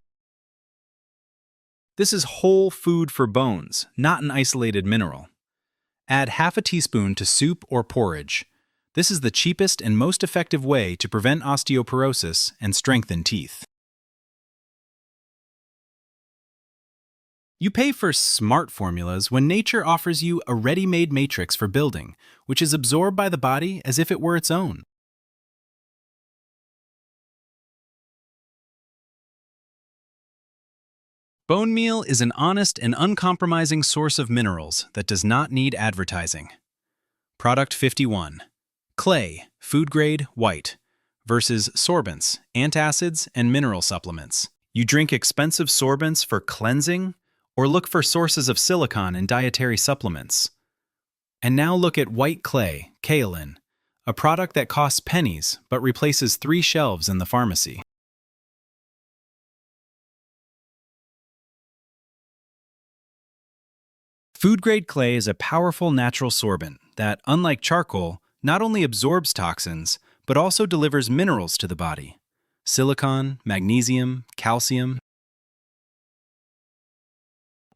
This is whole food for bones, not an isolated mineral. Add half a teaspoon to soup or porridge. This is the cheapest and most effective way to prevent osteoporosis and strengthen teeth. You pay for smart formulas when nature offers you a ready-made matrix for building, which is absorbed by the body as if it were its own. Bone meal is an honest and uncompromising source of minerals that does not need advertising. Product 51. Clay, food grade, white, versus sorbents, antacids, and mineral supplements. You drink expensive sorbents for cleansing, or look for sources of silicon in dietary supplements. And now look at white clay, kaolin, a product that costs pennies but replaces 3 shelves in the pharmacy. Food-grade clay is a powerful natural sorbent that, unlike charcoal, not only absorbs toxins, but also delivers minerals to the body: silicon, magnesium, calcium.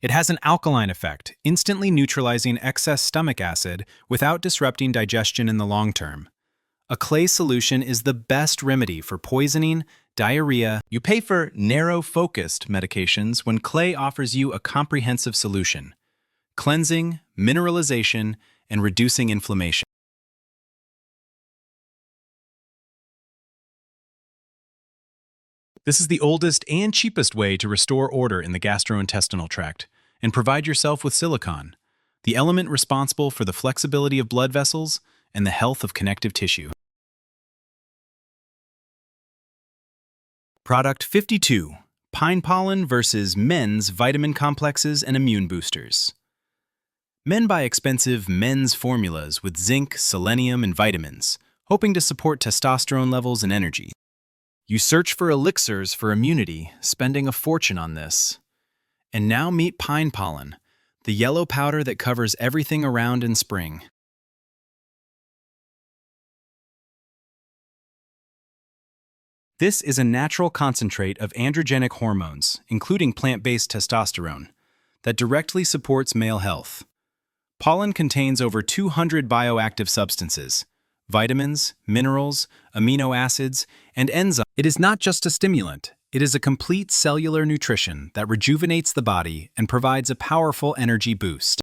It has an alkaline effect, instantly neutralizing excess stomach acid without disrupting digestion in the long term. A clay solution is the best remedy for poisoning, diarrhea. You pay for narrow-focused medications when clay offers you a comprehensive solution: cleansing, mineralization, and reducing inflammation. This is the oldest and cheapest way to restore order in the gastrointestinal tract and provide yourself with silicon, the element responsible for the flexibility of blood vessels and the health of connective tissue. Product 52. Pine pollen versus men's vitamin complexes and immune boosters. Men buy expensive men's formulas with zinc, selenium, and vitamins, hoping to support testosterone levels and energy. You search for elixirs for immunity, spending a fortune on this. And now meet pine pollen, the yellow powder that covers everything around in spring. This is a natural concentrate of androgenic hormones, including plant-based testosterone, that directly supports male health. Pollen contains over 200 bioactive substances, vitamins, minerals, amino acids, and enzymes. It is not just a stimulant, it is a complete cellular nutrition that rejuvenates the body and provides a powerful energy boost.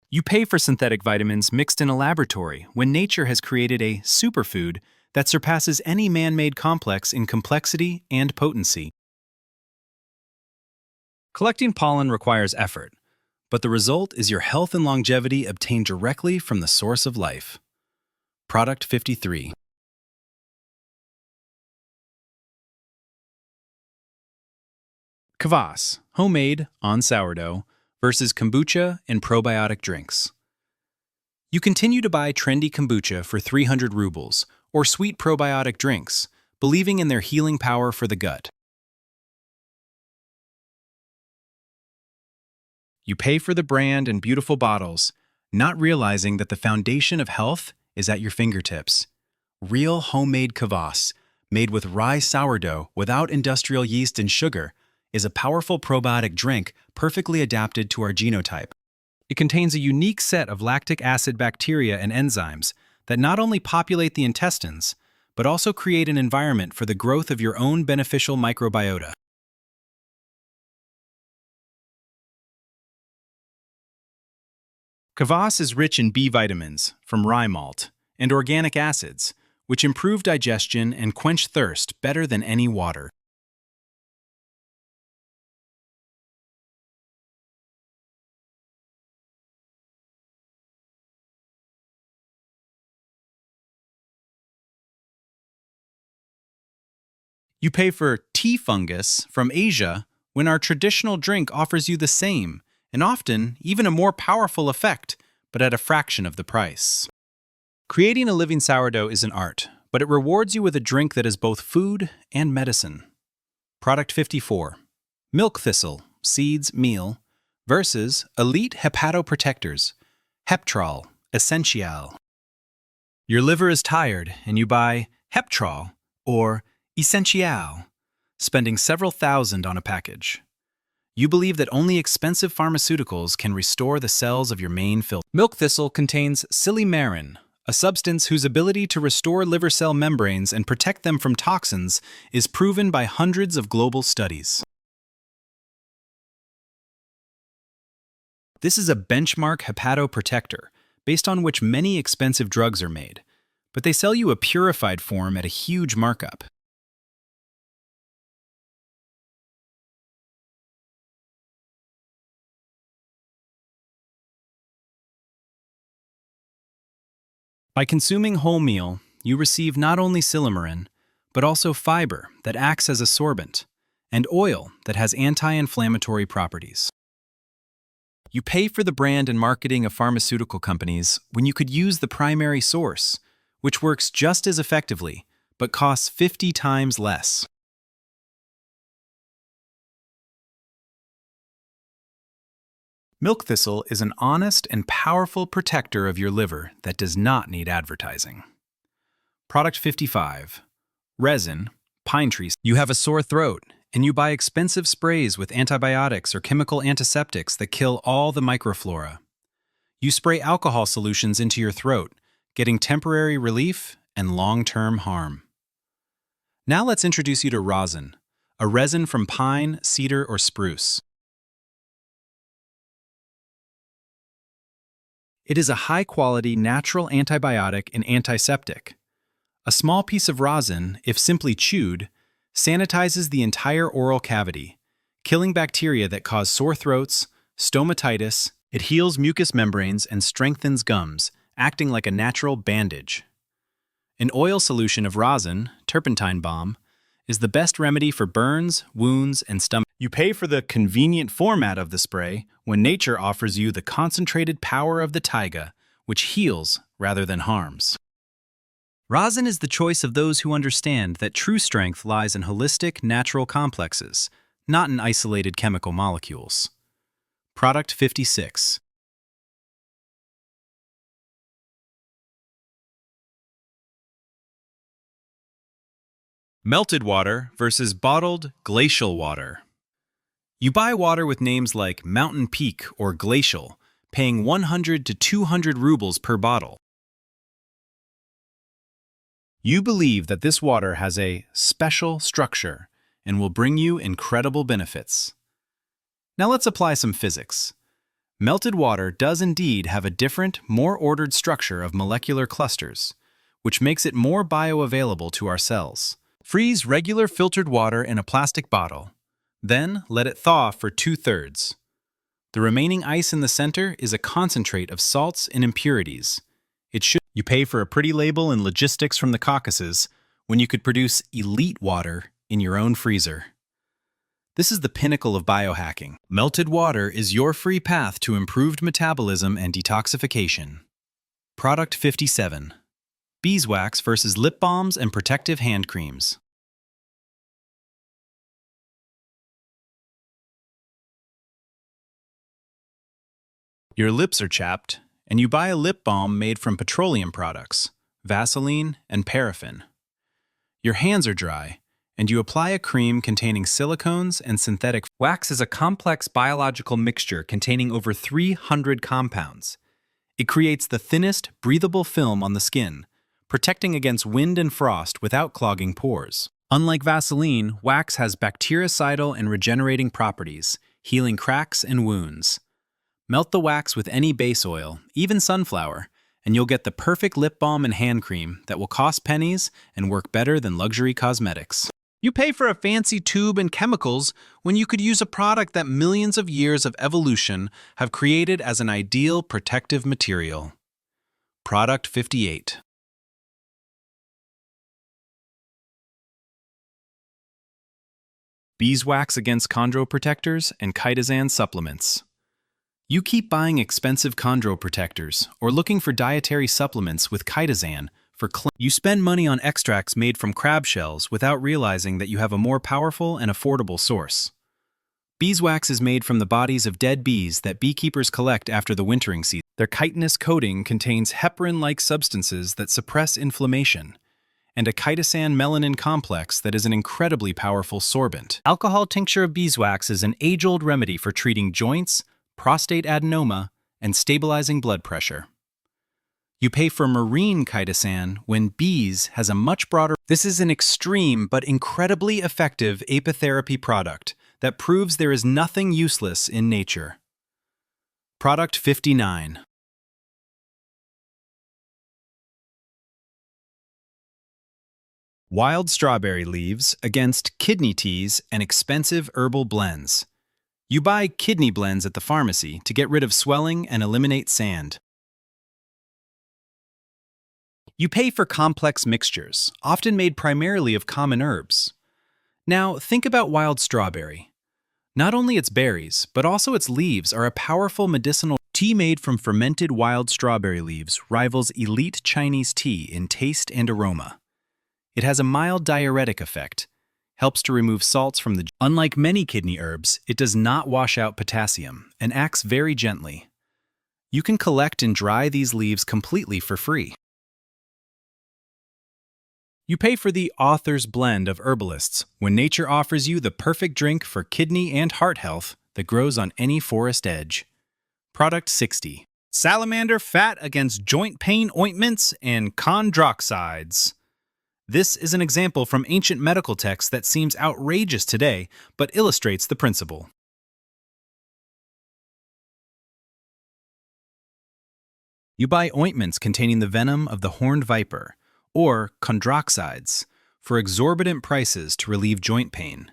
You pay for synthetic vitamins mixed in a laboratory when nature has created a superfood that surpasses any man-made complex in complexity and potency. Collecting pollen requires effort, but the result is your health and longevity obtained directly from the source of life. Product 53. Kvass, homemade, on sourdough, versus kombucha and probiotic drinks. You continue to buy trendy kombucha for 300 rubles, or sweet probiotic drinks, believing in their healing power for the gut. You pay for the brand and beautiful bottles, not realizing that the foundation of health is at your fingertips. Real homemade kvass, made with rye sourdough without industrial yeast and sugar, is a powerful probiotic drink perfectly adapted to our genotype. It contains a unique set of lactic acid bacteria and enzymes that not only populate the intestines, but also create an environment for the growth of your own beneficial microbiota. Kvass is rich in B vitamins from rye malt and organic acids, which improve digestion and quench thirst better than any water. You pay for tea fungus from Asia when our traditional drink offers you the same, and often even a more powerful effect, but at a fraction of the price. Creating a living sourdough is an art, but it rewards you with a drink that is both food and medicine. Product 54. Milk thistle, seeds, meal, versus elite hepatoprotectors, Heptrol, Essential. Your liver is tired, and you buy Heptrol, or Essential, spending several thousand on a package. You believe that only expensive pharmaceuticals can restore the cells of your main filter. Milk thistle contains silymarin, a substance whose ability to restore liver cell membranes and protect them from toxins is proven by hundreds of global studies. This is a benchmark hepatoprotector, based on which many expensive drugs are made, but they sell you a purified form at a huge markup. By consuming wholemeal, you receive not only silymarin, but also fiber that acts as a sorbent, and oil that has anti-inflammatory properties. You pay for the brand and marketing of pharmaceutical companies when you could use the primary source, which works just as effectively, but costs 50 times less. Milk thistle is an honest and powerful protector of your liver that does not need advertising. Product 55. Resin, pine tree. You have a sore throat, and you buy expensive sprays with antibiotics or chemical antiseptics that kill all the microflora. You spray alcohol solutions into your throat, getting temporary relief and long-term harm. Now let's introduce you to rosin, a resin from pine, cedar, or spruce. It is a high-quality natural antibiotic and antiseptic. A small piece of rosin, if simply chewed, sanitizes the entire oral cavity, killing bacteria that cause sore throats, stomatitis. It heals mucous membranes and strengthens gums, acting like a natural bandage. An oil solution of rosin, turpentine balm, is the best remedy for burns, wounds, and stomach. You pay for the convenient format of the spray when nature offers you the concentrated power of the taiga, which heals rather than harms. Rosin is the choice of those who understand that true strength lies in holistic, natural complexes, not in isolated chemical molecules. Product 56. Melted water versus bottled glacial water. You buy water with names like Mountain Peak or Glacial, paying 100 to 200 rubles per bottle. You believe that this water has a special structure and will bring you incredible benefits. Now let's apply some physics. Melted water does indeed have a different, more ordered structure of molecular clusters, which makes it more bioavailable to our cells. Freeze regular filtered water in a plastic bottle. Then let it thaw for 2/3. The remaining ice in the center is a concentrate of salts and impurities. You pay for a pretty label and logistics from the Caucasus when you could produce elite water in your own freezer. This is the pinnacle of biohacking. Melted water is your free path to improved metabolism and detoxification. Product 57. Beeswax versus lip balms and protective hand creams. Your lips are chapped, and you buy a lip balm made from petroleum products, Vaseline, and paraffin. Your hands are dry, and you apply a cream containing silicones and synthetic. Wax is a complex biological mixture containing over 300 compounds. It creates the thinnest, breathable film on the skin, protecting against wind and frost without clogging pores. Unlike Vaseline, wax has bactericidal and regenerating properties, healing cracks and wounds. Melt the wax with any base oil, even sunflower, and you'll get the perfect lip balm and hand cream that will cost pennies and work better than luxury cosmetics. You pay for a fancy tube and chemicals when you could use a product that millions of years of evolution have created as an ideal protective material. Product 58. Beeswax against chondroprotectors and chitosan supplements. You keep buying expensive chondroprotectors or looking for dietary supplements with chitosan for You spend money on extracts made from crab shells without realizing that you have a more powerful and affordable source. Beeswax is made from the bodies of dead bees that beekeepers collect after the wintering season. Their chitinous coating contains heparin-like substances that suppress inflammation, and a chitosan melanin complex that is an incredibly powerful sorbent. Alcohol tincture of beeswax is an age-old remedy for treating joints, prostate adenoma, and stabilizing blood pressure. You pay for marine chitosan when bees has a much broader. This is an extreme but incredibly effective apitherapy product that proves there is nothing useless in nature. Product 59. Wild strawberry leaves against kidney teas and expensive herbal blends. You buy kidney blends at the pharmacy to get rid of swelling and eliminate sand. You pay for complex mixtures, often made primarily of common herbs. Now, think about wild strawberry. Not only its berries, but also its leaves are a powerful medicinal. Tea made from fermented wild strawberry leaves rivals elite Chinese tea in taste and aroma. It has a mild diuretic effect, helps to remove salts from the. Unlike many kidney herbs, it does not wash out potassium and acts very gently. You can collect and dry these leaves completely for free. You pay for the author's blend of herbalists when nature offers you the perfect drink for kidney and heart health that grows on any forest edge. Product 60. Salamander fat against joint pain ointments and chondroxides. This is an example from ancient medical texts that seems outrageous today, but illustrates the principle. You buy ointments containing the venom of the horned viper, or chondroxides, for exorbitant prices to relieve joint pain.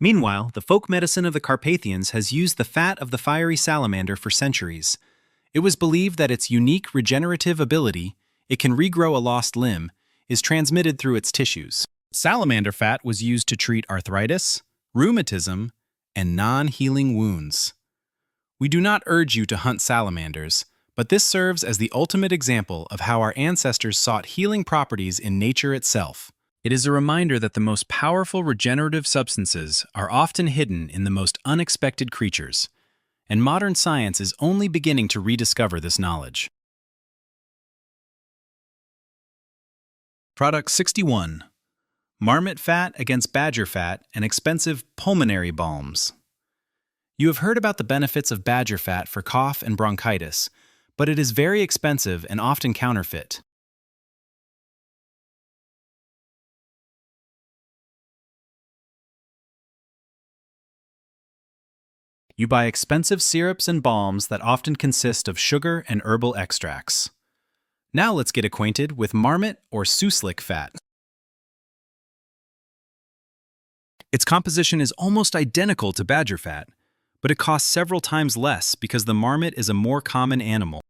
Meanwhile, the folk medicine of the Carpathians has used the fat of the fiery salamander for centuries. It was believed that its unique regenerative ability, it can regrow a lost limb, is transmitted through its tissues. Salamander fat was used to treat arthritis, rheumatism, and non-healing wounds. We do not urge you to hunt salamanders, but this serves as the ultimate example of how our ancestors sought healing properties in nature itself. It is a reminder that the most powerful regenerative substances are often hidden in the most unexpected creatures, and modern science is only beginning to rediscover this knowledge. Product 61. Marmot fat against badger fat and expensive pulmonary balms. You have heard about the benefits of badger fat for cough and bronchitis, but it is very expensive and often counterfeit. You buy expensive syrups and balms that often consist of sugar and herbal extracts. Now let's get acquainted with marmot or suslik fat. Its composition is almost identical to badger fat, but it costs several times less because the marmot is a more common animal.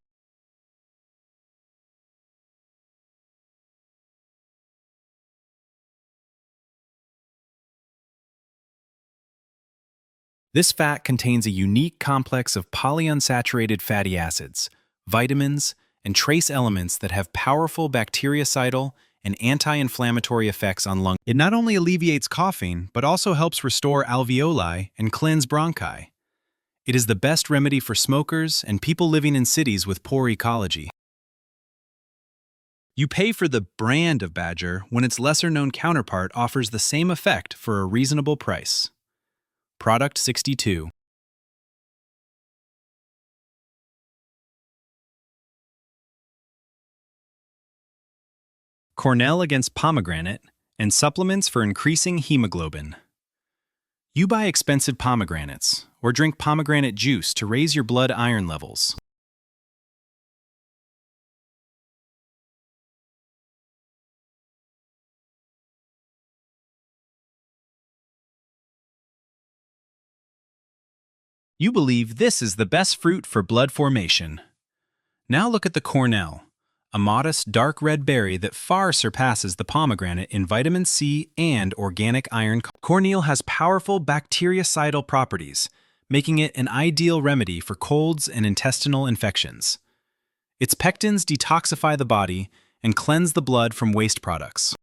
This fat contains a unique complex of polyunsaturated fatty acids, vitamins, and trace elements that have powerful bactericidal and anti-inflammatory effects on lung. It not only alleviates coughing, but also helps restore alveoli and cleanse bronchi. It is the best remedy for smokers and people living in cities with poor ecology. You pay for the brand of badger when its lesser-known counterpart offers the same effect for a reasonable price. Product 62. Cornell against pomegranate and supplements for increasing hemoglobin. You buy expensive pomegranates or drink pomegranate juice to raise your blood iron levels. You believe this is the best fruit for blood formation. Now look at the cornell, a modest dark red berry that far surpasses the pomegranate in vitamin C and organic iron. Cornel has powerful bactericidal properties, making it an ideal remedy for colds and intestinal infections. Its pectins detoxify the body and cleanse the blood from waste products.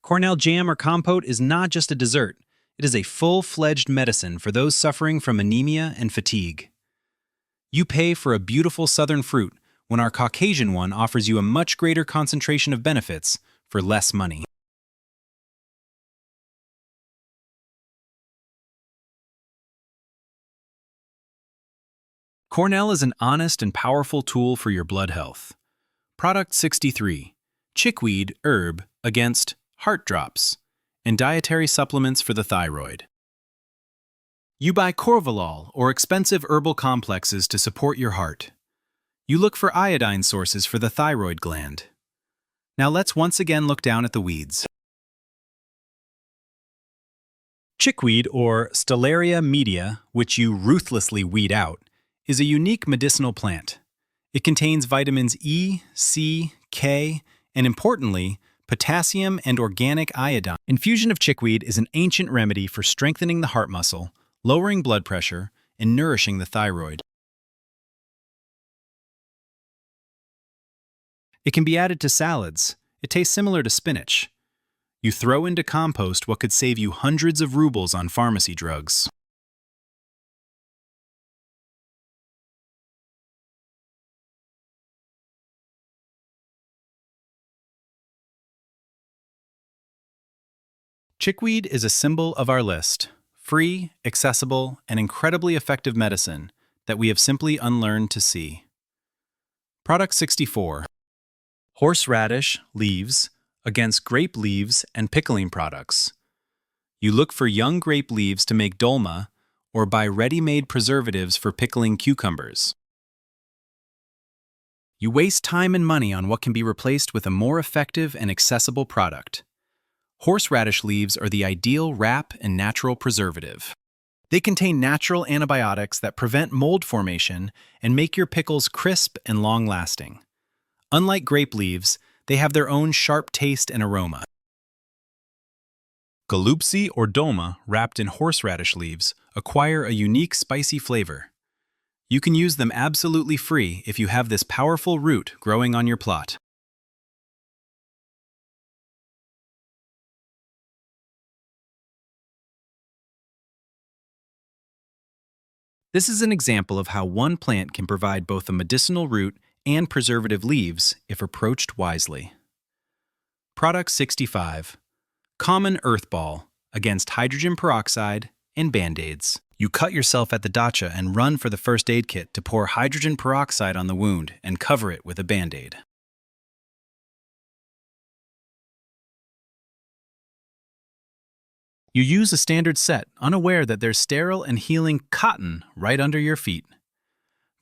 Cornell jam or compote is not just a dessert, it is a full-fledged medicine for those suffering from anemia and fatigue. You pay for a beautiful southern fruit when our Caucasian one offers you a much greater concentration of benefits for less money. Cornell is an honest and powerful tool for your blood health. Product 63. Chickweed herb against heart drops and dietary supplements for the thyroid. You buy Corvalol or expensive herbal complexes to support your heart. You look for iodine sources for the thyroid gland. Now let's once again look down at the weeds. Chickweed, or Stellaria media, which you ruthlessly weed out, is a unique medicinal plant. It contains vitamins E, C, K, and importantly, potassium and organic iodine. Infusion of chickweed is an ancient remedy for strengthening the heart muscle, lowering blood pressure, and nourishing the thyroid. It can be added to salads. It tastes similar to spinach. You throw into compost what could save you hundreds of rubles on pharmacy drugs. Chickweed is a symbol of our list. Free, accessible, and incredibly effective medicine that we have simply unlearned to see. Product 64. Horseradish leaves against grape leaves and pickling products. You look for young grape leaves to make dolma or buy ready-made preservatives for pickling cucumbers. You waste time and money on what can be replaced with a more effective and accessible product. Horseradish leaves are the ideal wrap and natural preservative. They contain natural antibiotics that prevent mold formation and make your pickles crisp and long-lasting. Unlike grape leaves, they have their own sharp taste and aroma. Galupsi or doma, wrapped in horseradish leaves, acquire a unique spicy flavor. You can use them absolutely free if you have this powerful root growing on your plot. This is an example of how one plant can provide both a medicinal root and preservative leaves if approached wisely. Product 65. Common earth ball against hydrogen peroxide and band-aids. You cut yourself at the dacha and run for the first aid kit to pour hydrogen peroxide on the wound and cover it with a band-aid. You use a standard set, unaware that there's sterile and healing cotton right under your feet.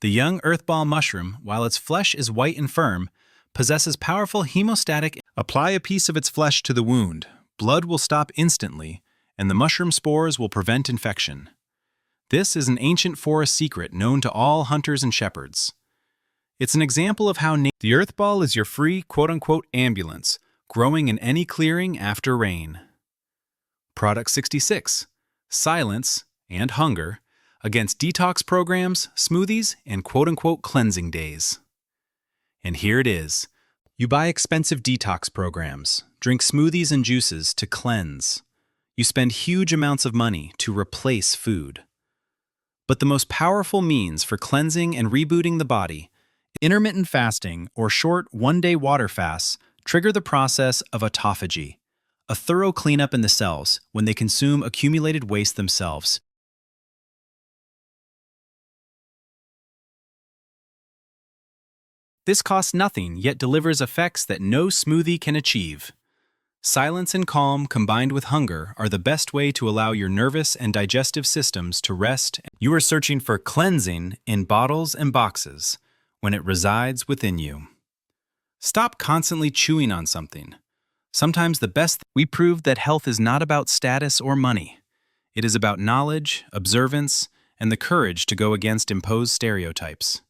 The young earthball mushroom, while its flesh is white and firm, possesses powerful hemostatic. Apply a piece of its flesh to the wound. Blood will stop instantly, and the mushroom spores will prevent infection. This is an ancient forest secret known to all hunters and shepherds. It's an example of how the earthball is your free quote-unquote ambulance, growing in any clearing after rain. Product 66. Silence and hunger against detox programs, smoothies, and quote-unquote cleansing days. And here it is. You buy expensive detox programs, drink smoothies and juices to cleanse. You spend huge amounts of money to replace food. But the most powerful means for cleansing and rebooting the body, intermittent fasting or short one-day water fasts, trigger the process of autophagy, a thorough cleanup in the cells when they consume accumulated waste themselves. This costs nothing, yet delivers effects that no smoothie can achieve. Silence and calm combined with hunger are the best way to allow your nervous and digestive systems to rest. You are searching for cleansing in bottles and boxes when it resides within you. Stop constantly chewing on something. Sometimes the best we prove that health is not about status or money. It is about knowledge, observance, and the courage to go against imposed stereotypes.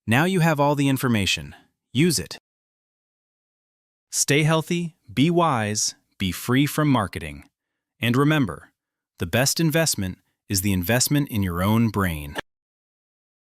Now you have all the information. Use it. Stay healthy, be wise, be free from marketing. And remember, the best investment is the investment in your own brain.